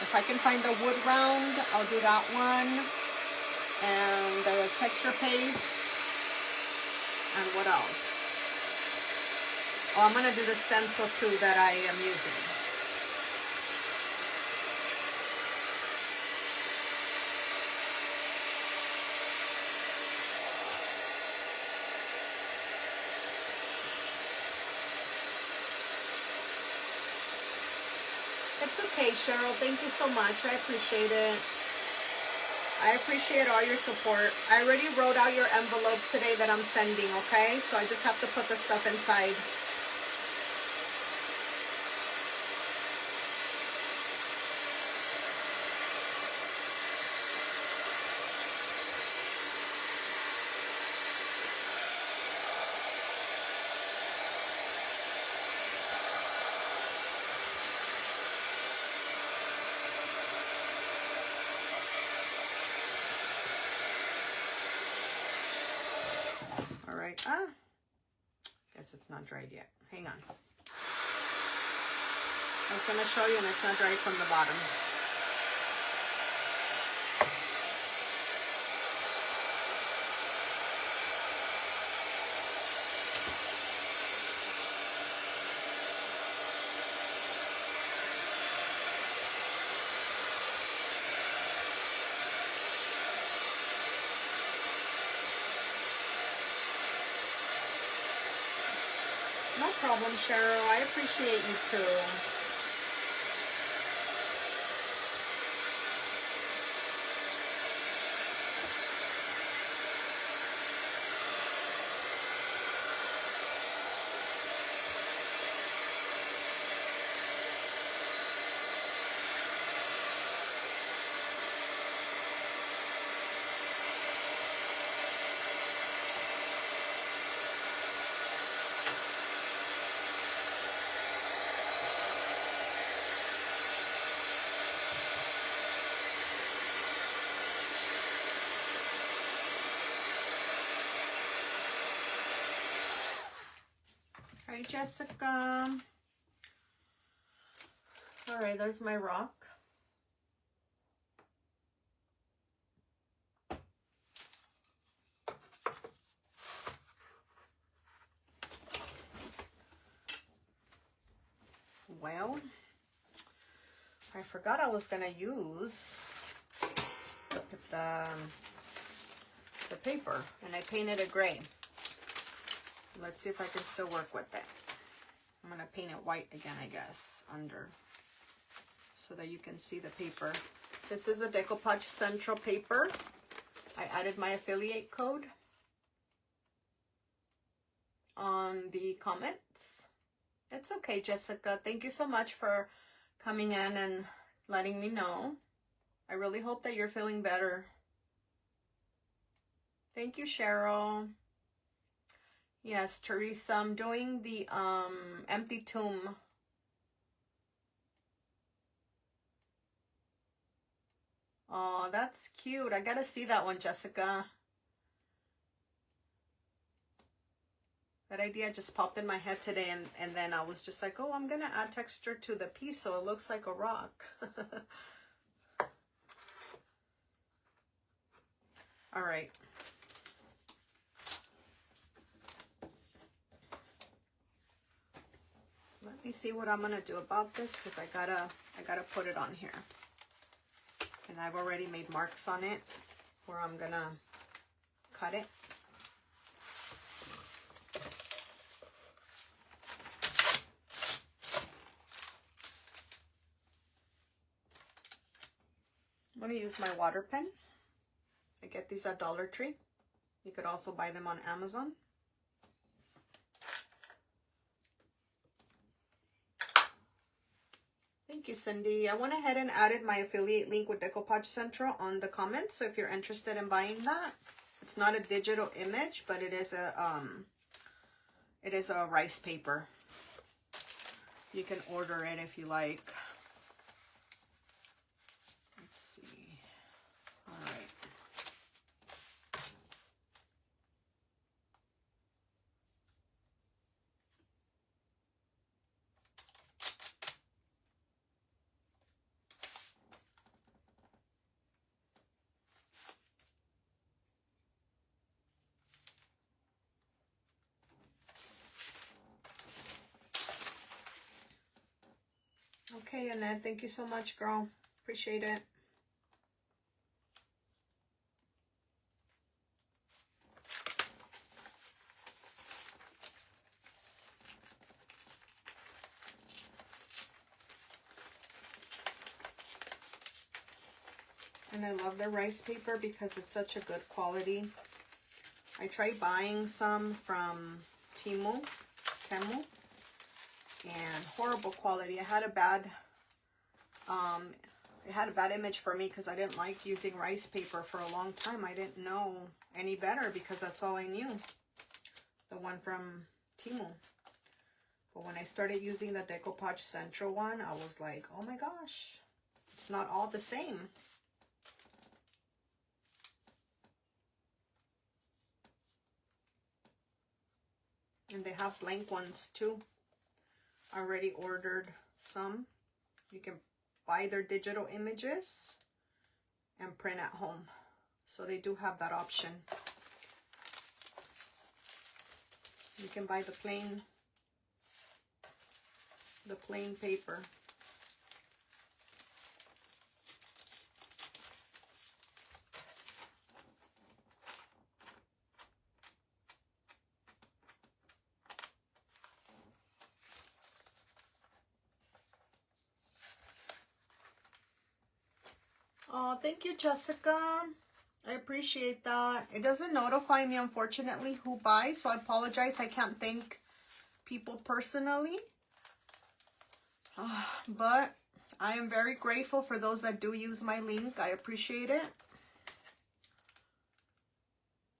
if I can find the wood round, I'll do that one, and the texture paste, and what else? Oh, I'm going to do the stencil too that I am using. It's okay, Cheryl. Thank you so much. I appreciate it. I appreciate all your support. I already wrote out your envelope today that I'm sending, okay? So I just have to put the stuff inside. All right. Guess it's not dried yet. Hang on. I was going to show you and it's not dried from the bottom. No problem, Cheryl. I appreciate you too. All right, Jessica. All right, there's my rock. Well, I forgot I was gonna use the paper, and I painted it gray. Let's see if I can still work with it. I'm gonna paint it white again, I guess, under, so that you can see the paper. This is a Decoupage Central paper. I added my affiliate code on the comments. It's okay, Jessica. Thank you so much for coming in and letting me know. I really hope that you're feeling better. Thank you, Cheryl. Yes, Teresa, I'm doing the empty tomb. Oh, that's cute. I gotta see that one, Jessica. That idea just popped in my head today, and then I was just like, oh, I'm gonna add texture to the piece so it looks like a rock. All right. Let me see what I'm gonna do about this, because I gotta put it on here. And I've already made marks on it where I'm gonna cut it. I'm gonna use my water pen. I get these at Dollar Tree. You could also buy them on Amazon. Thank you, Cindy. I went ahead and added my affiliate link with Decoupage Central on the comments. So if you're interested in buying that, it's not a digital image, but it is a rice paper. You can order it if you like. Let's see. All right. Okay, Annette, thank you so much, girl. Appreciate it. And I love the rice paper because it's such a good quality. I tried buying some from Temu, and horrible quality. It had a bad image for me because I didn't like using rice paper for a long time. I didn't know any better because that's all I knew. The one from Temu. But when I started using the Decor Central one, I was like, oh my gosh, it's not all the same. And they have blank ones too. I already ordered some. You can buy their digital images and print at home. So they do have that option. You can buy the plain paper. Oh, thank you, Jessica. I appreciate that. It doesn't notify me, unfortunately, who buys, so I apologize. I can't thank people personally. But I am very grateful for those that do use my link. I appreciate it.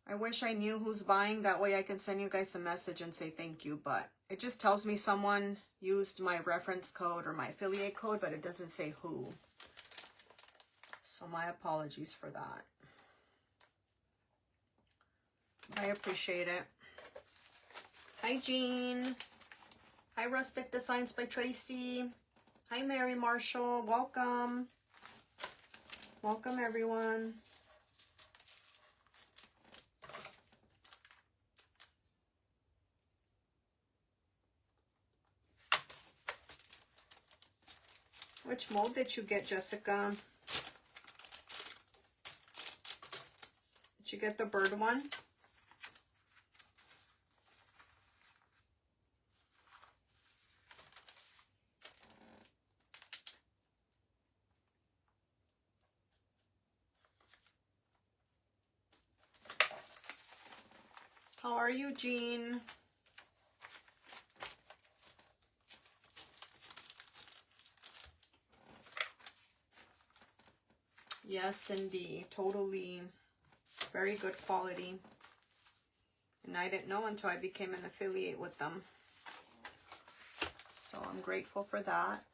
I wish I knew who's buying. That way I can send you guys a message and say thank you. But it just tells me someone used my reference code or my affiliate code, but it doesn't say who. So my apologies for that. I appreciate it. Hi, Jean. Hi, Rustic Designs by Tracy. Hi, Mary Marshall. Welcome. Welcome, everyone. Which mold did you get, Jessica? Did you get the bird one? How are you, Jean? Yes, Cindy, totally. Very good quality. And I didn't know until I became an affiliate with them. So I'm grateful for that.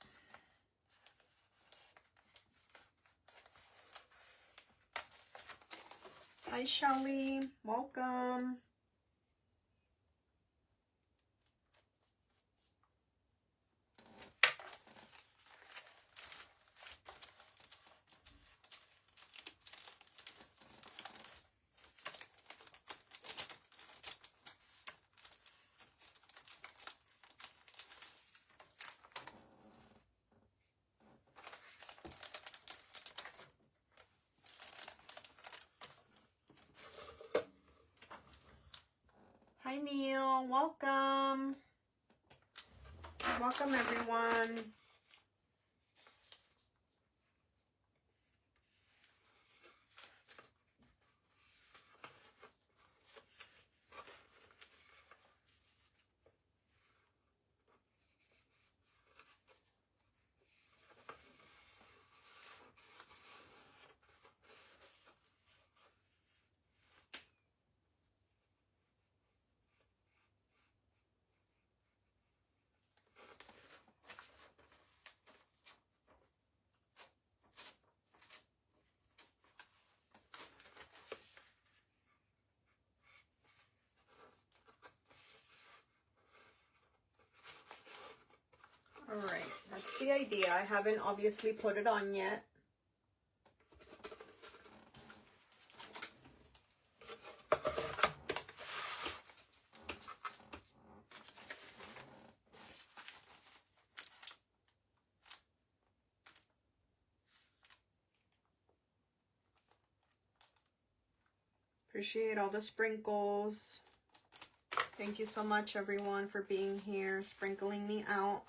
Hi, Shelly. Welcome. Hi, Neil. Welcome. Welcome, everyone. All right, that's the idea. I haven't obviously put it on yet. Appreciate all the sprinkles. Thank you so much, everyone, for being here, sprinkling me out.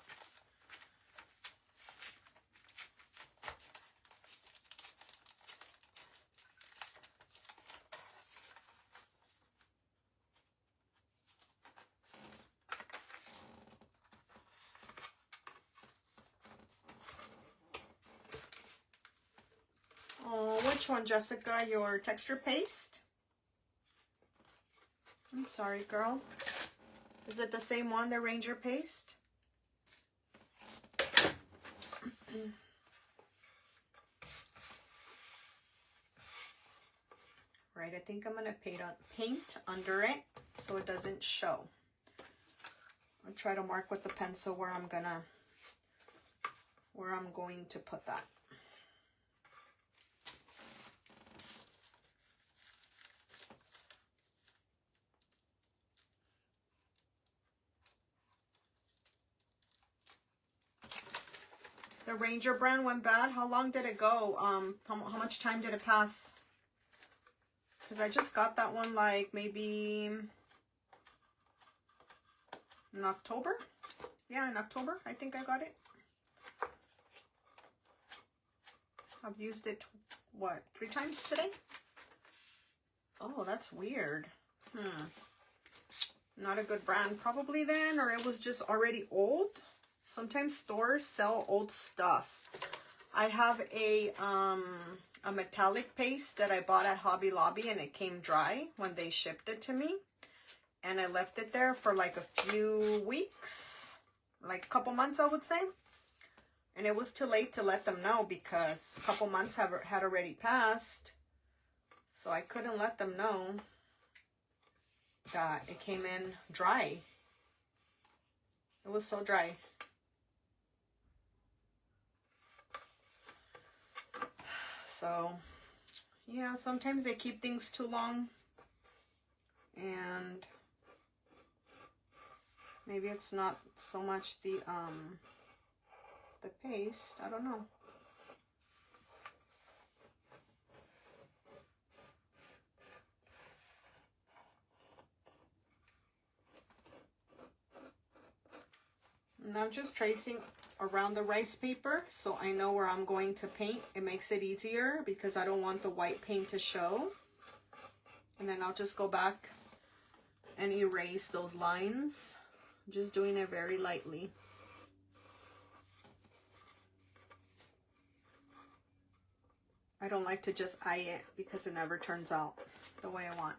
Which one, Jessica? Your texture paste? I'm sorry, girl. Is it the same one, the Ranger paste? Right, I think I'm gonna paint under it so it doesn't show. I'll try to mark with the pencil where I'm going to put that. The Ranger brand went bad. How long did it go? How much time did it pass? Because I just got that one like maybe in October. Yeah, in October, I think I got it. I've used it, what, 3 times today? Oh, that's weird. Not a good brand probably then, or it was just already old. Sometimes stores sell old stuff. I have a metallic paste that I bought at Hobby Lobby, and it came dry when they shipped it to me. And I left it there for like a few weeks, like a couple months, I would say. And it was too late to let them know because a couple months had already passed. So I couldn't let them know that it came in dry. It was so dry. So, yeah, sometimes they keep things too long. And maybe it's not so much the paste. I don't know. And I'm just tracing around the rice paper so I know where I'm going to paint. It makes it easier because I don't want the white paint to show. And then I'll just go back and erase those lines. I'm just doing it very lightly. I don't like to just eye it because it never turns out the way I want.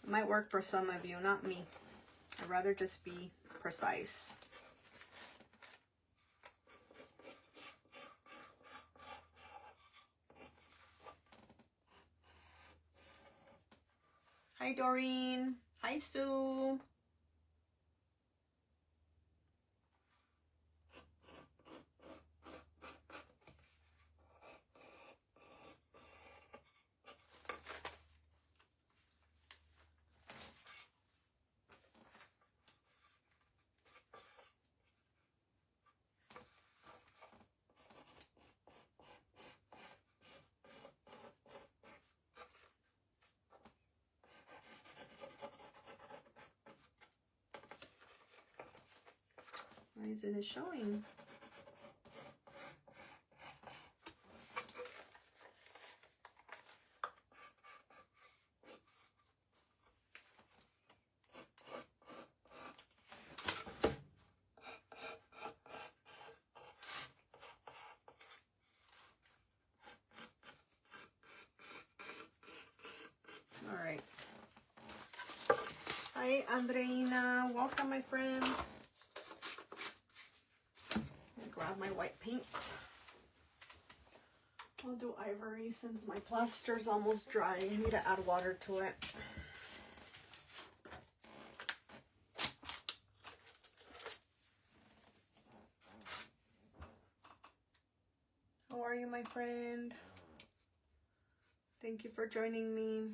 It might work for some of you, not me. I'd rather just be precise. Hi, Doreen. Hi, Sue. Why isn't it showing? All right. Hi, Andreina. Welcome, my friend. Grab my white paint. I'll do ivory since my plaster's almost dry. I need to add water to it. How are you, my friend? Thank you for joining me.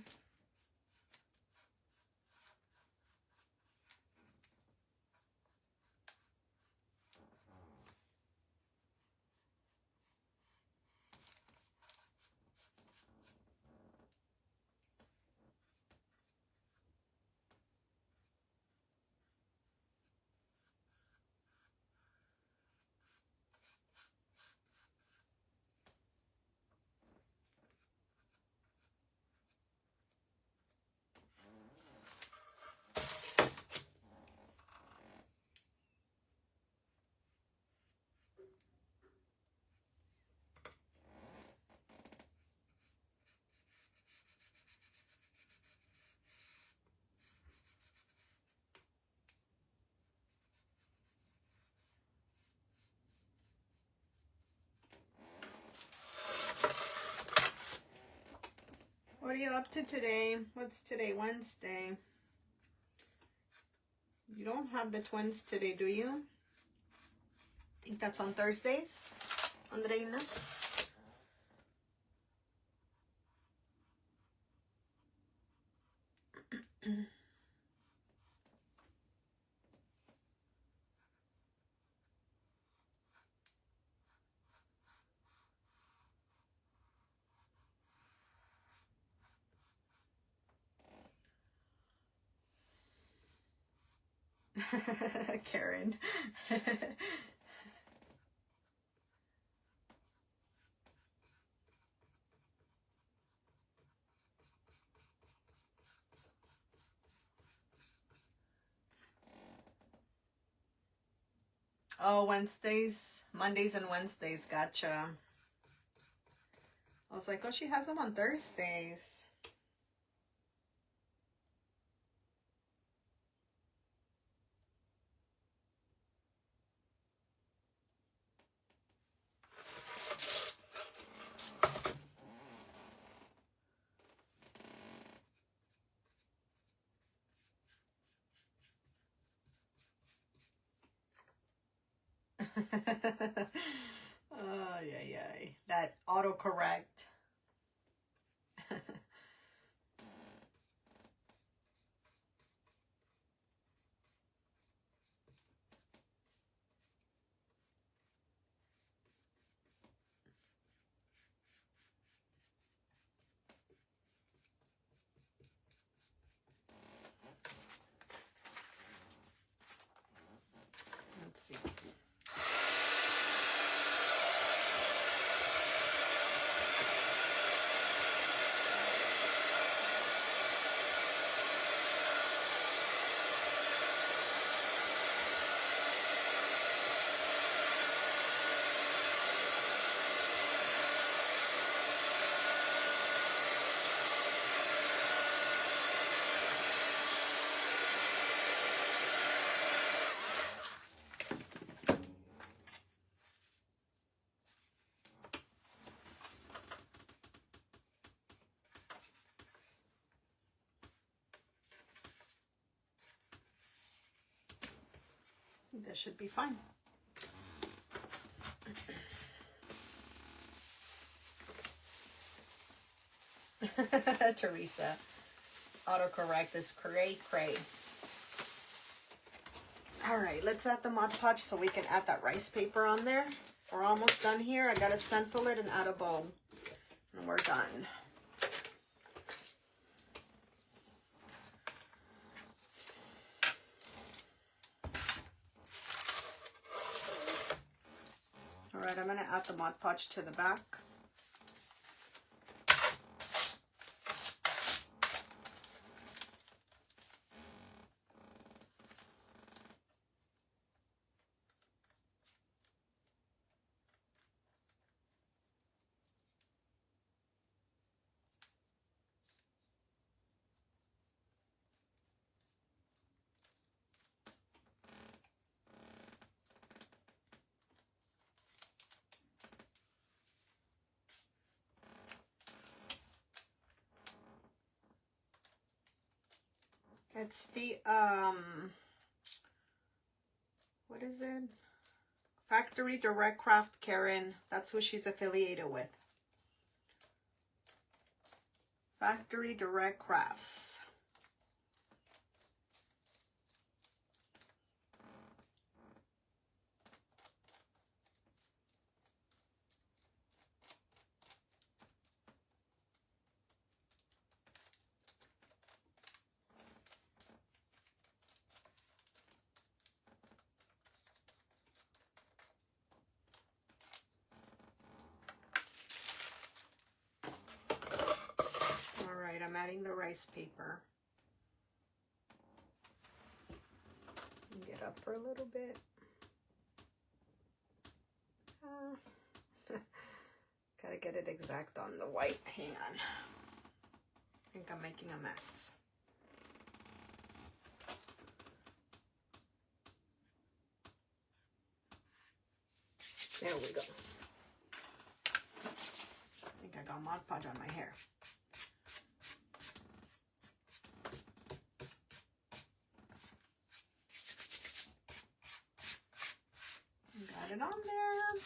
you up to today? What's today? Wednesday. You don't have the twins today, do you? I think that's on Thursdays, Andreina. Karen. Oh, Wednesdays, Mondays and Wednesdays. Gotcha. I was like, oh, she has them on Thursdays. Oh, yeah. That autocorrect. Let's see. This should be fine. Teresa, autocorrect is cray. All right, let's add the Mod Podge so we can add that rice paper on there. We're almost done here. I gotta stencil it and add a bow, and we're done. All right, I'm gonna add the Mod Podge to the back. It's the, what is it? Factory Direct Craft Karen. That's who she's affiliated with. Factory Direct Crafts. I'm adding the rice paper. Get up for a little bit. Gotta get it exact on the white. Hang on. I think I'm making a mess. There we go. I think I got Mod Podge on my hair. Got it on there.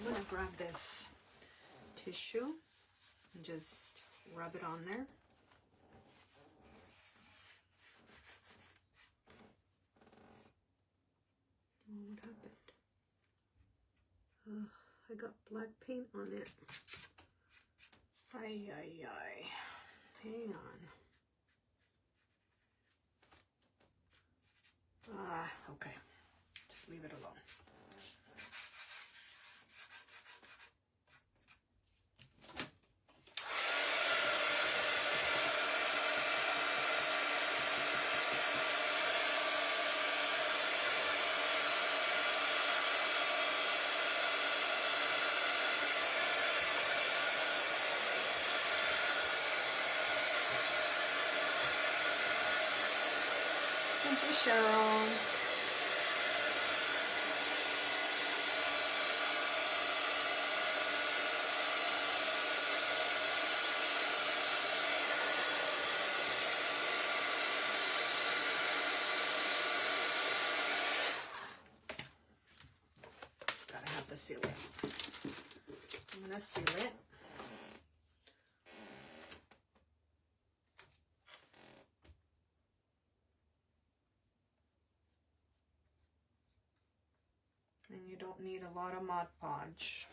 I'm gonna grab this tissue and just rub it on there. Oh, what happened? I got black paint on it. Ay, ay, ay. Hang on. Okay. Just leave it alone. Thank you, Cheryl. Gotta have to seal it. I'm gonna seal it. And you don't need a lot of Mod Podge.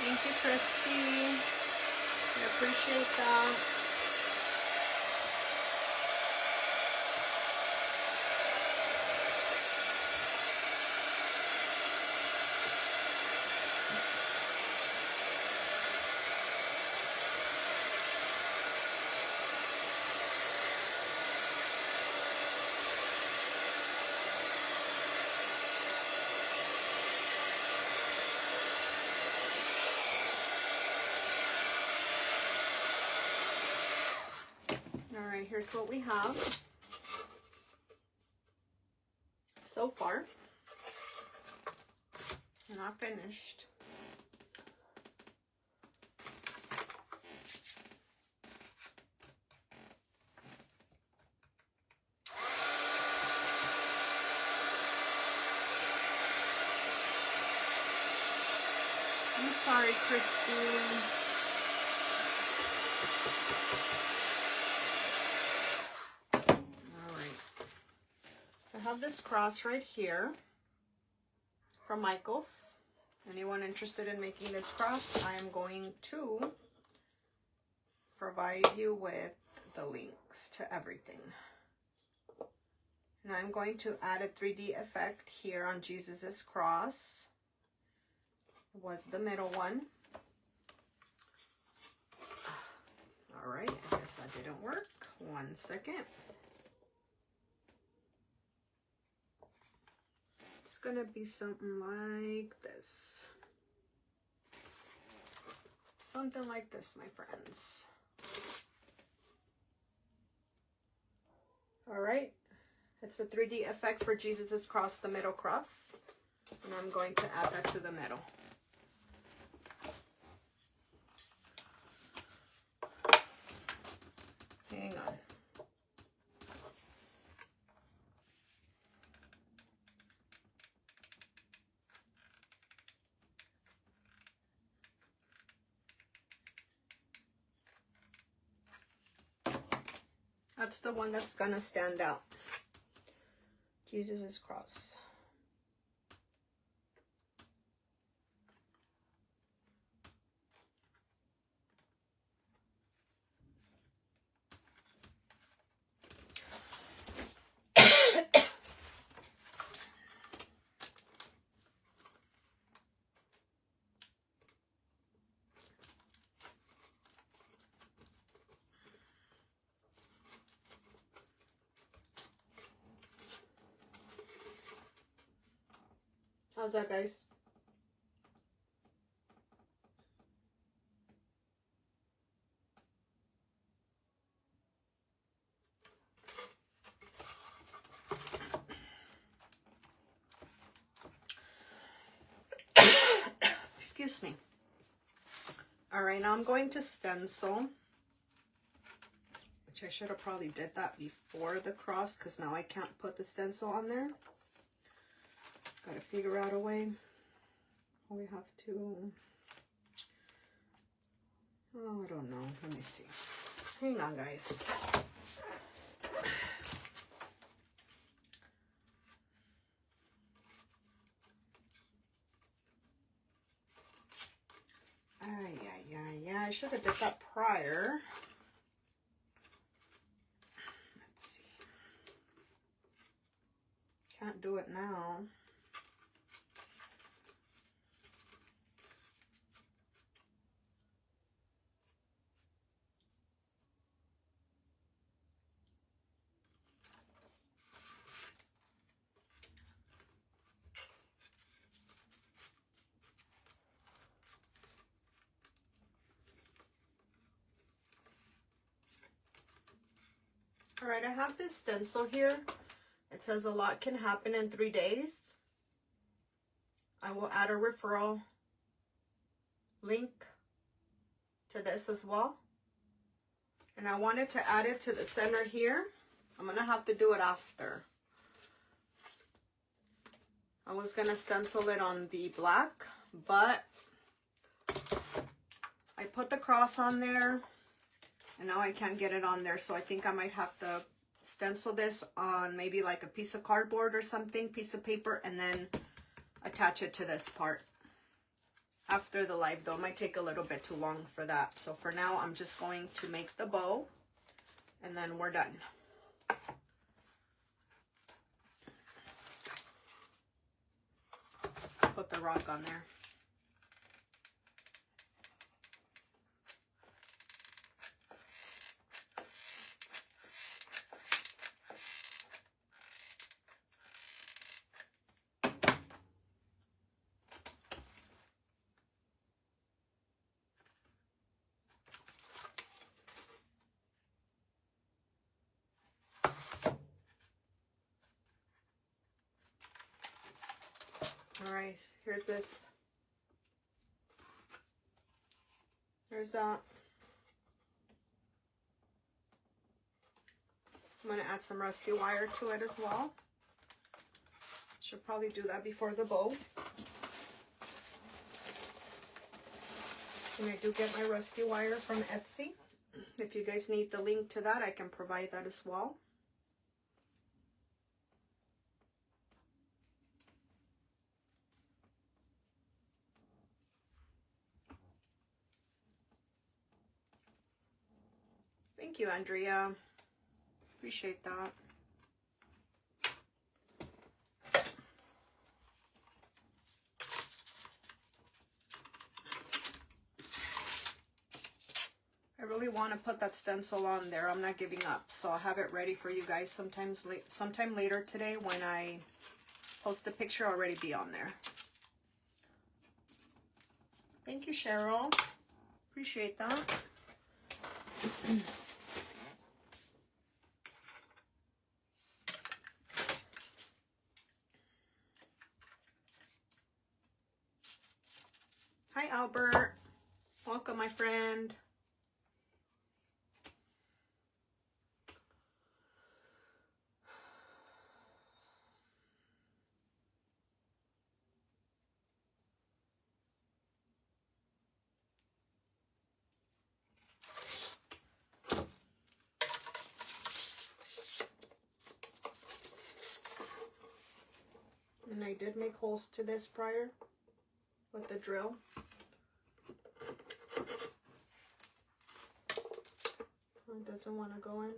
Thank you, Christy. I appreciate that. Alright, here's what we have so far. Not finished. I'm sorry, Christine. I have this cross right here from Michaels. Anyone interested in making this cross, I am going to provide you with the links to everything. And I'm going to add a 3D effect here on Jesus's cross. It was the middle one. All right, I guess that didn't work. 1 second. It's gonna be something like this. Something like this, my friends. All right, it's a 3D effect for Jesus' cross, the middle cross. And I'm going to add that to the middle. Hang on. That's the one that's gonna stand out. Jesus' cross. How's that, guys? Excuse me. All right, now I'm going to stencil, which I should have probably did that before the cross because now I can't put the stencil on there. Got to figure out a way. We have to, oh, I don't know. Let me see. Hang on, guys. Yeah, I should have did that prior. Let's see. Can't do it now. All right, I have this stencil here. It says a lot can happen in 3 days. I will add a referral link to this as well. And I wanted to add it to the center here. I'm gonna have to do it after. I was gonna stencil it on the black, but I put the cross on there. And now I can't get it on there, so I think I might have to stencil this on maybe like a piece of cardboard or something, piece of paper, and then attach it to this part. After the live though, it might take a little bit too long for that. So for now, I'm just going to make the bow, and then we're done. Put the rock on there. All right, here's this. There's that. I'm going to add some rusty wire to it as well. Should probably do that before the bow. And I do get my rusty wire from Etsy. If you guys need the link to that, I can provide that as well. Thank you, Andrea. Appreciate that. I really want to put that stencil on there. I'm not giving up, so I'll have it ready for you guys sometime later today when I post the picture, already be on there. Thank you, Cheryl. Appreciate that. Hi, Albert. Welcome, my friend. And I did make holes to this prior with the drill. It doesn't want to go in.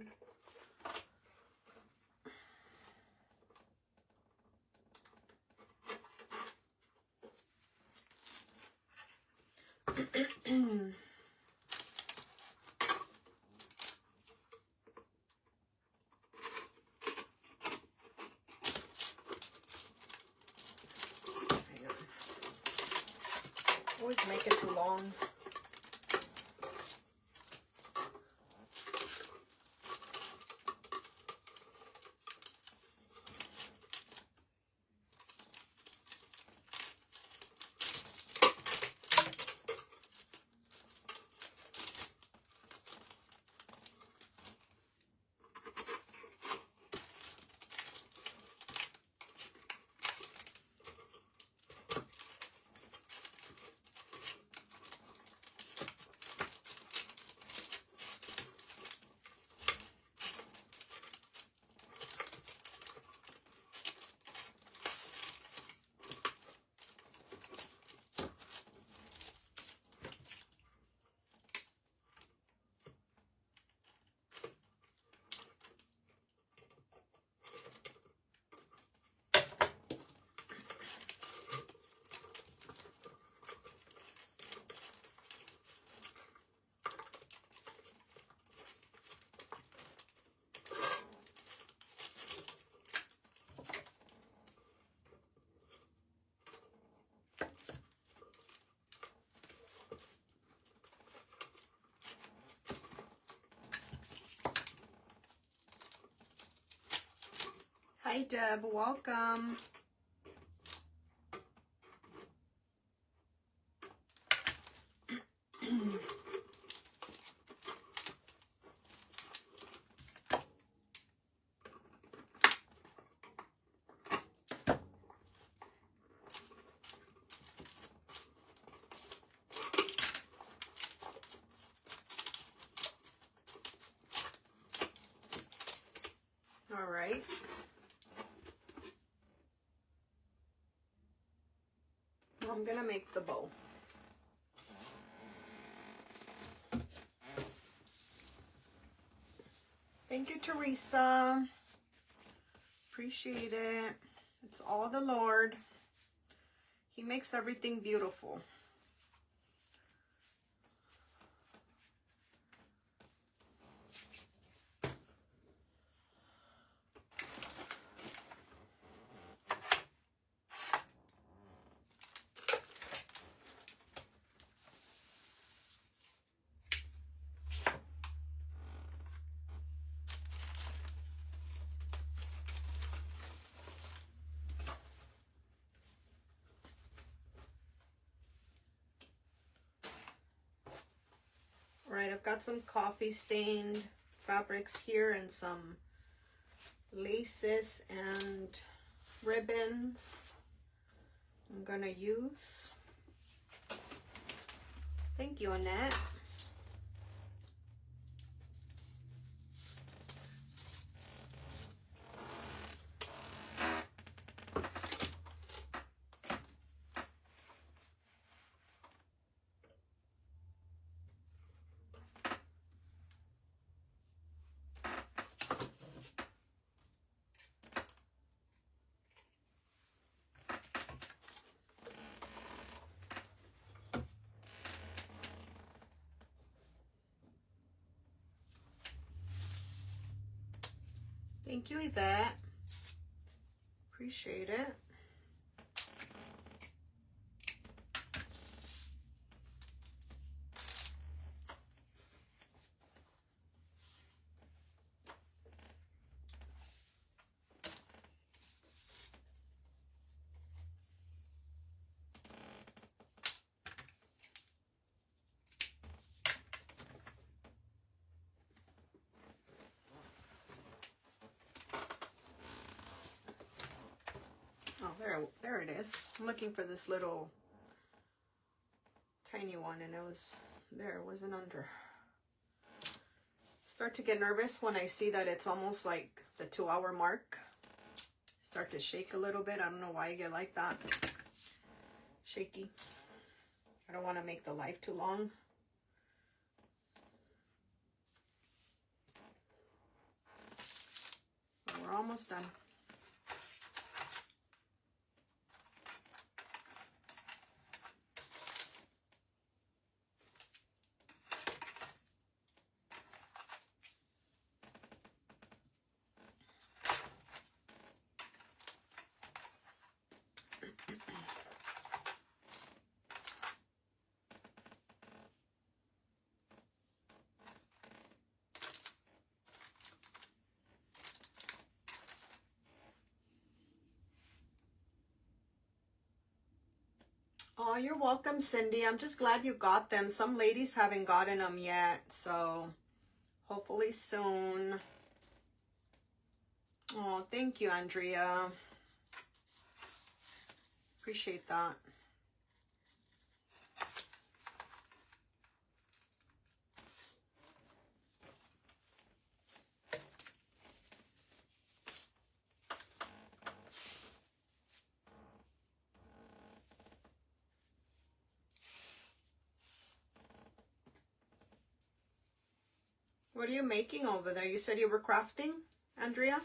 Always make it too long. Hi, Deb. Welcome. All right. I'm gonna make the bow. Thank you, Teresa. Appreciate it. It's all the Lord. He makes everything beautiful. Right, I've got some coffee stained fabrics here and some laces and ribbons I'm gonna use. Thank you, Annette. Thank you, Yvette. Appreciate it. there it is. I'm looking for this little tiny one, and it was there. It wasn't under. Start to get nervous when I see that it's almost like the 2-hour mark. Start to shake a little bit. I don't know why I get like that. Shaky. I don't want to make the live too long. But we're almost done. Oh, you're welcome, Cindy. I'm just glad you got them. Some ladies haven't gotten them yet, so hopefully soon. Oh, thank you, Andrea. Appreciate that. What are you making over there? You said you were crafting, Andrea?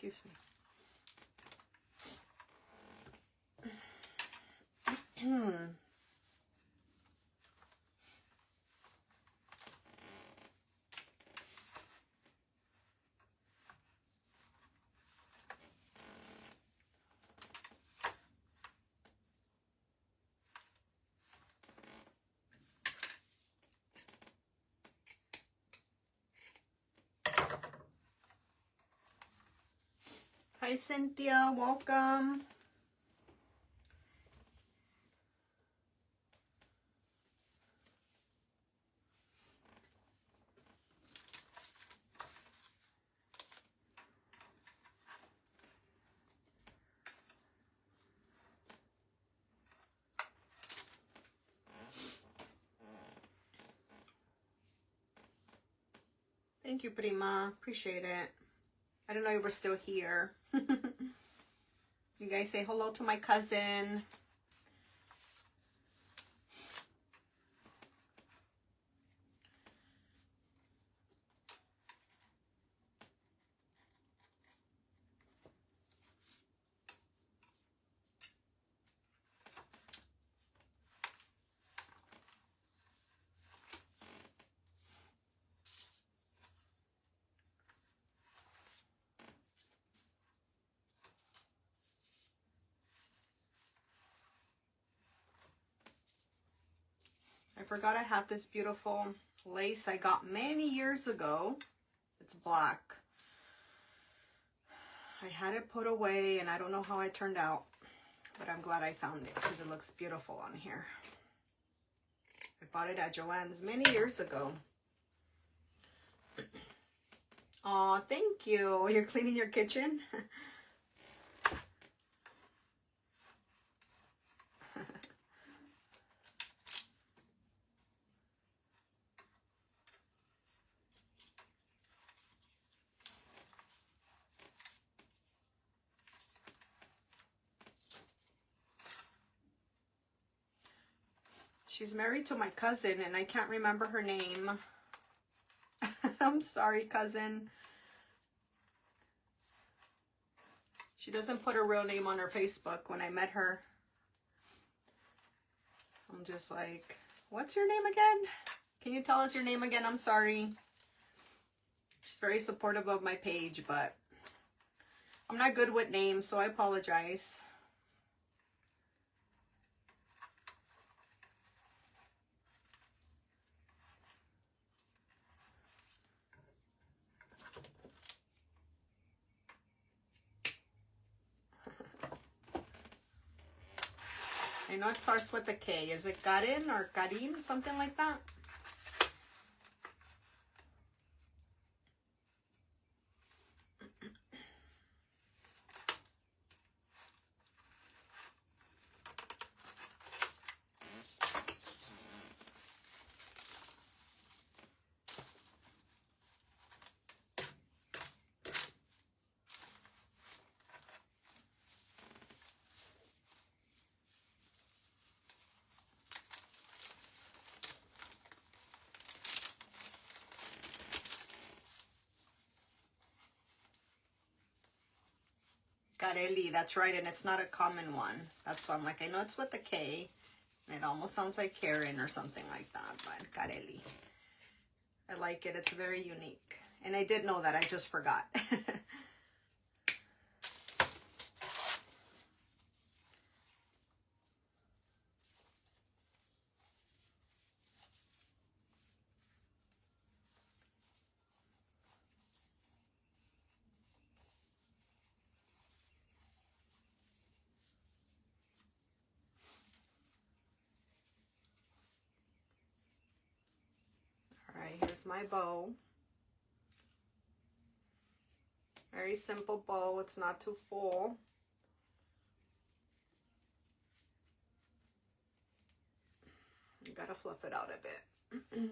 Excuse me. Hi, Cynthia. Welcome. Thank you, Prima. Appreciate it. I didn't know you were still here. You guys say hello to my cousin. I forgot I had this beautiful lace I got many years ago. It's black. I had it put away and I don't know how it turned out, but I'm glad I found it because it looks beautiful on here. I bought it at Joann's many years ago. Oh, thank you. You're cleaning your kitchen? She's married to my cousin and I can't remember her name. I'm sorry, cousin. She doesn't put her real name on her Facebook. When I met her, I'm just like, what's your name again? Can you tell us your name again? I'm sorry. She's very supportive of my page, but I'm not good with names, so I apologize. I know it starts with a K. Is it Karin or Karim? Something like that? Carelli, that's right, and it's not a common one. That's why I'm like, I know it's with a K, and it almost sounds like Karen or something like that, but Carelli. I like it, it's very unique. And I did know that, I just forgot. Here's my bow. Very simple bow. It's not too full. You gotta fluff it out a bit.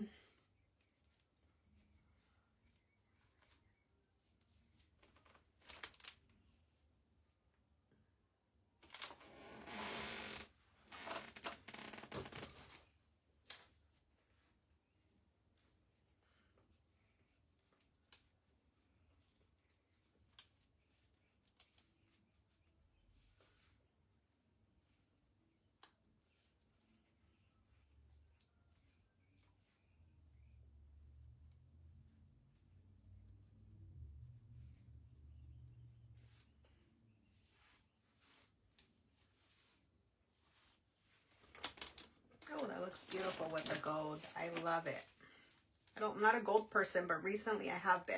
Oh, that looks beautiful with the gold. I love it. I'm not a gold person, but recently I have been.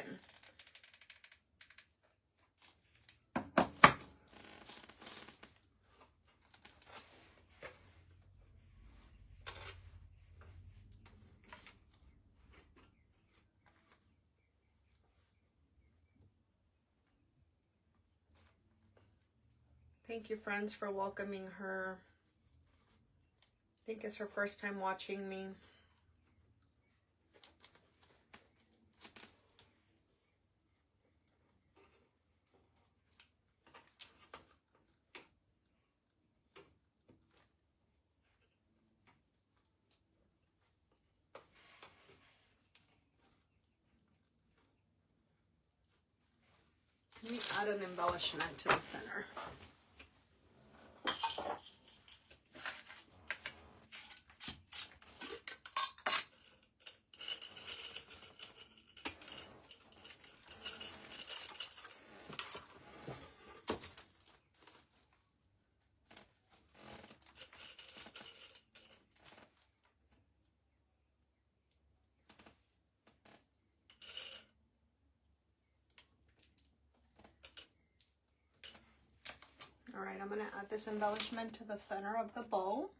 Thank you, friends, for welcoming her. I think it's her first time watching me. Let me add an embellishment to the center. All right, I'm going to add this embellishment to the center of the bowl.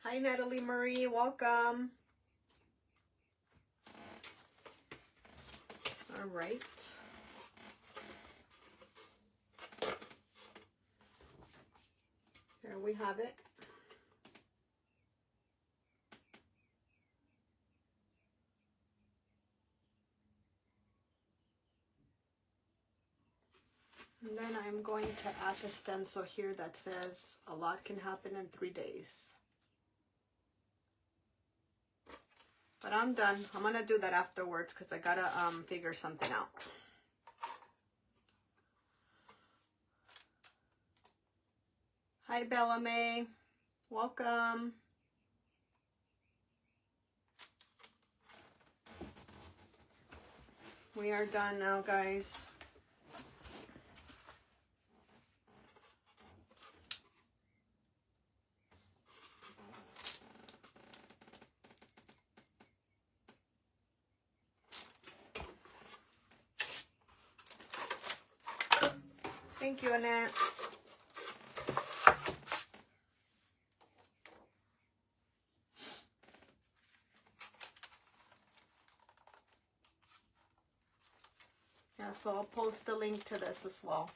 Hi, Natalie Marie, welcome. All right. There we have it. And then I'm going to add a stencil here that says, a lot can happen in 3 days. But I'm done. I'm going to do that afterwards because I got to figure something out. Hi, Bella May. Welcome. We are done now, guys. Thank you, Annette. Yeah, so I'll post the link to this as well.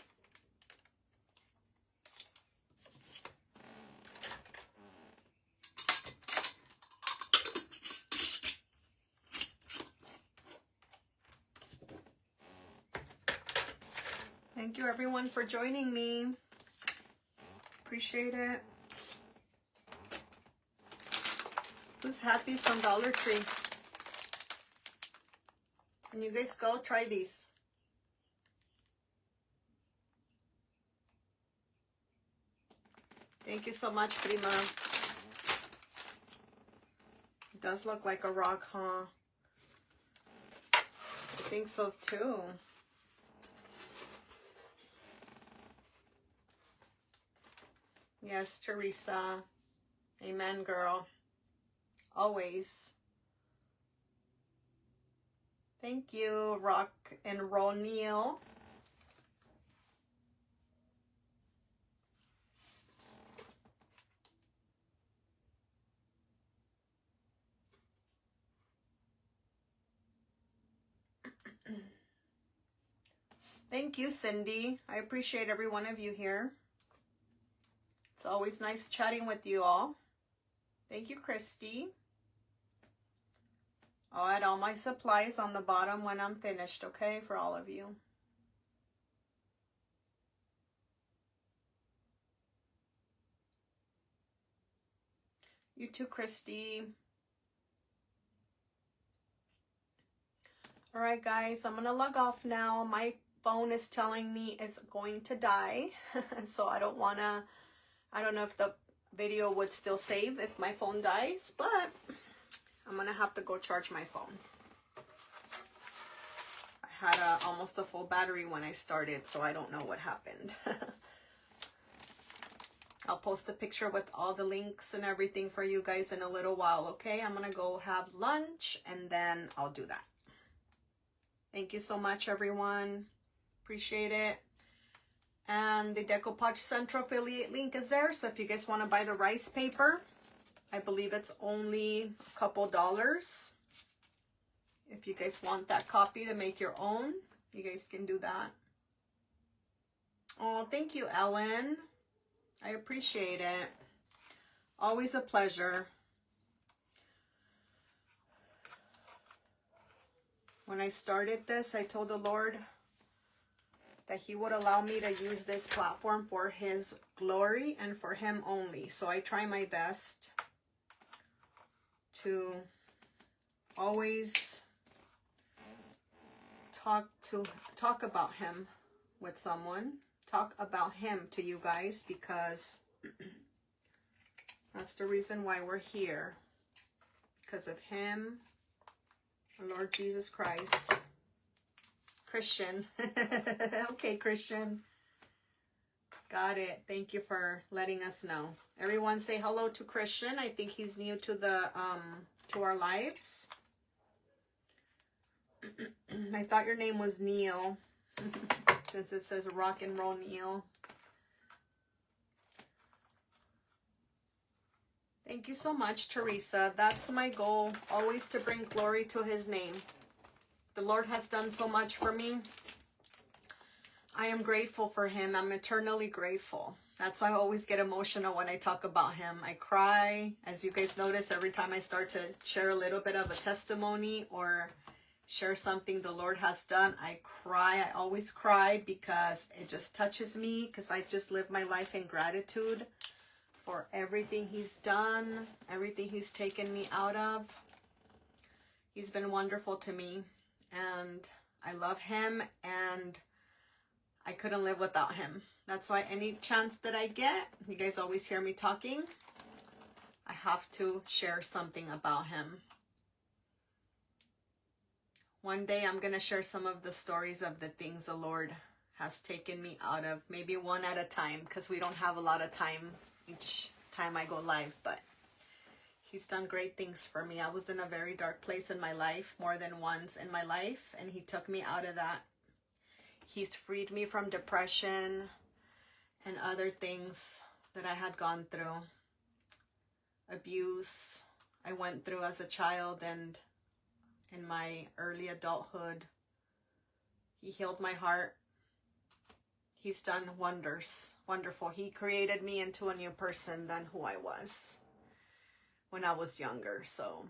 Thank you everyone for joining me. Appreciate it. Who's had these from Dollar Tree? Can you guys go try these? Thank you so much, Prima. It does look like a rock, huh? I think so too. Yes, Teresa. Amen, girl. Always. Thank you, Rock and Roll Neil. Thank you, Cindy. I appreciate every one of you here. It's always nice chatting with you all. Thank you, Christy. I'll add all my supplies on the bottom when I'm finished, okay, for all of you. You too, Christy. All right, guys, I'm going to log off now. My phone is telling me it's going to die, so I don't know if the video would still save if my phone dies, but I'm going to have to go charge my phone. I had almost a full battery when I started, so I don't know what happened. I'll post a picture with all the links and everything for you guys in a little while, okay? I'm going to go have lunch, and then I'll do that. Thank you so much, everyone. Appreciate it. And the Decoupage Central affiliate link is there. So if you guys want to buy the rice paper, I believe it's only a couple dollars. If you guys want that copy to make your own, you guys can do that. Oh, thank you, Ellen. I appreciate it. Always a pleasure. When I started this, I told the Lord that He would allow me to use this platform for His glory and for Him only. So I try my best to always talk about Him with someone, talk about Him to you guys, because that's the reason why we're here, because of Him, our Lord Jesus Christ. Christian. Okay, Christian. Got it. Thank you for letting us know. Everyone say hello to Christian. I think he's new to the to our lives. I thought your name was Neil, since it says Rock and Roll Neil. Thank you so much, Teresa. That's my goal, always to bring glory to His name. The Lord has done so much for me. I am grateful for Him. I'm eternally grateful. That's why I always get emotional when I talk about Him. I cry, as you guys notice, every time I start to share a little bit of a testimony or share something the Lord has done, I cry. I always cry because it just touches me, because I just live my life in gratitude for everything He's done, everything He's taken me out of. He's been wonderful to me, and I love Him, and I couldn't live without Him. That's why any chance that I get, you guys always hear me talking, I have to share something about Him. One day I'm going to share some of the stories of the things the Lord has taken me out of, maybe one at a time, because we don't have a lot of time each time I go live, but He's done great things for me. I was in a very dark place in my life, more than once in my life, and He took me out of that. He's freed me from depression and other things that I had gone through. Abuse I went through as a child and in my early adulthood. He healed my heart. He's done wonders. Wonderful. He created me into a new person than who I was when I was younger. So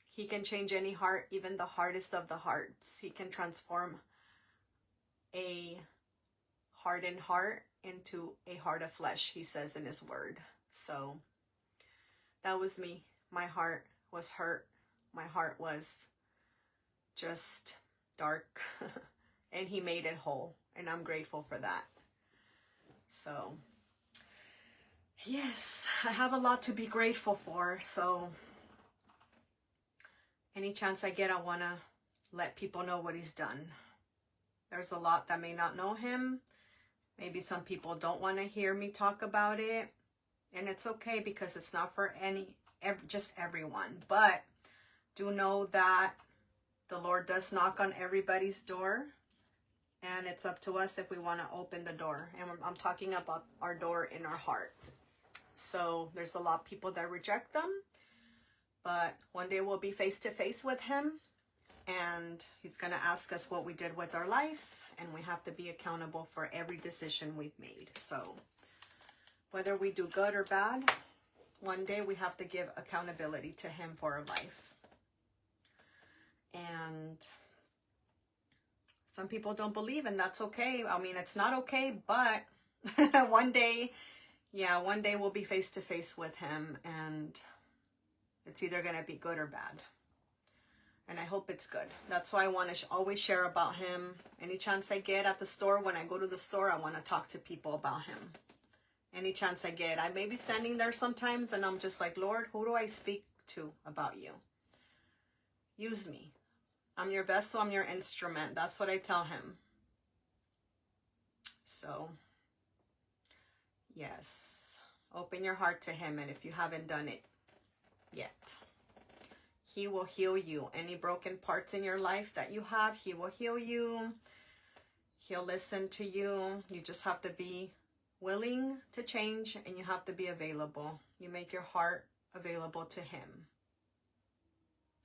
He can change any heart, even the hardest of the hearts. He can transform a hardened heart into a heart of flesh, He says in His word. So that was me. My heart was hurt. My heart was just dark. And He made it whole. And I'm grateful for that. So, yes, I have a lot to be grateful for. So, any chance I get, I want to let people know what He's done. There's a lot that may not know Him. Maybe some people don't want to hear me talk about it. And it's okay, because it's not for just everyone. But do know that the Lord does knock on everybody's door. And it's up to us if we want to open the door. And I'm talking about our door in our heart. So there's a lot of people that reject them. But one day we'll be face to face with Him. And He's going to ask us what we did with our life. And we have to be accountable for every decision we've made. So whether we do good or bad, one day we have to give accountability to Him for our life. And some people don't believe, and that's okay. I mean, it's not okay, but one day we'll be face to face with Him, and it's either going to be good or bad. And I hope it's good. That's why I want to always share about Him. Any chance I get at the store, when I go to the store, I want to talk to people about Him. Any chance I get. I may be standing there sometimes, and I'm just like, Lord, who do I speak to about You? Use me. I'm Your vessel, I'm Your instrument. That's what I tell Him. So, yes. Open your heart to Him, and if you haven't done it yet, He will heal you. Any broken parts in your life that you have, He will heal you. He'll listen to you. You just have to be willing to change, and you have to be available. You make your heart available to Him.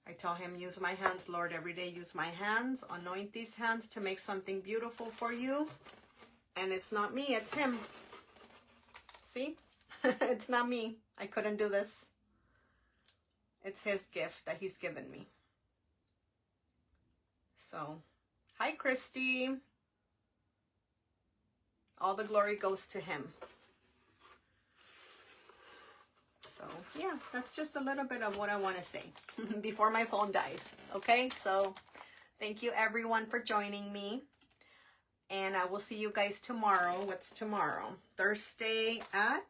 I tell Him, use my hands, Lord, every day. Use my hands. Anoint these hands to make something beautiful for You. And it's not me, it's Him. See? It's not me. I couldn't do this. It's His gift that He's given me. So, hi, Christy. All the glory goes to Him. So, yeah, that's just a little bit of what I want to say before my phone dies. Okay, so thank you everyone for joining me. And I will see you guys tomorrow. What's tomorrow? Thursday at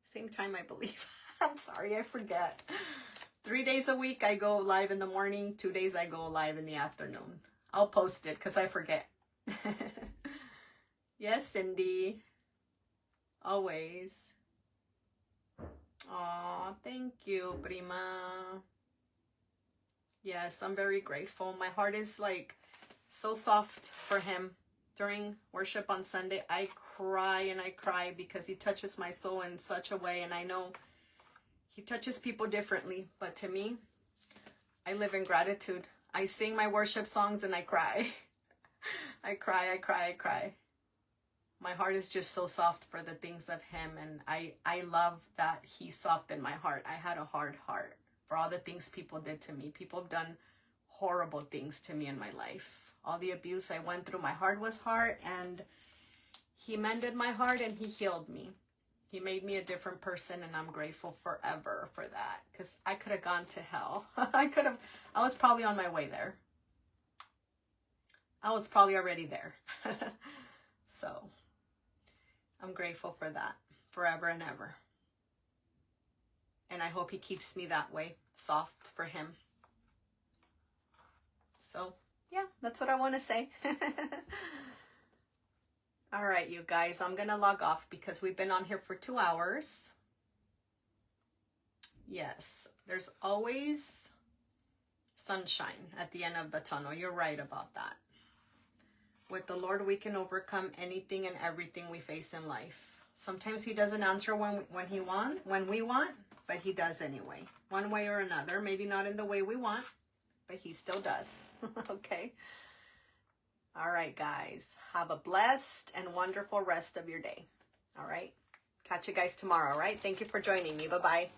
same time, I believe. I'm sorry, I forget. 3 days a week I go live in the morning. 2 days I go live in the afternoon. I'll post it because I forget. Yes, Cindy. Always. Aw, thank you, prima. Yes, I'm very grateful. My heart is like so soft for Him. During worship on Sunday, I cry and I cry because He touches my soul in such a way. And I know He touches people differently. But to me, I live in gratitude. I sing my worship songs and I cry. I cry, I cry, I cry. My heart is just so soft for the things of Him. And I love that He softened my heart. I had a hard heart. for all the things people did to me. People have done horrible things to me in my life. All the abuse I went through, my heart was hard, and he mended my heart and he healed me. He made me a different person, and I'm grateful forever for that, because I could have gone to hell. I was probably on my way there. I was probably already there. So I'm grateful for that forever and ever. And I hope he keeps me that way, soft for him. So yeah, that's what I want to say. All right, you guys, I'm going to log off because we've been on here for 2 hours. Yes, there's always sunshine at the end of the tunnel. You're right about that. With the Lord, we can overcome anything and everything we face in life. Sometimes he doesn't answer when we want, but he does anyway. One way or another. Maybe not in the way we want, but he still does. Okay? All right, guys. Have a blessed and wonderful rest of your day. All right? Catch you guys tomorrow, all right? Thank you for joining me. Bye-bye.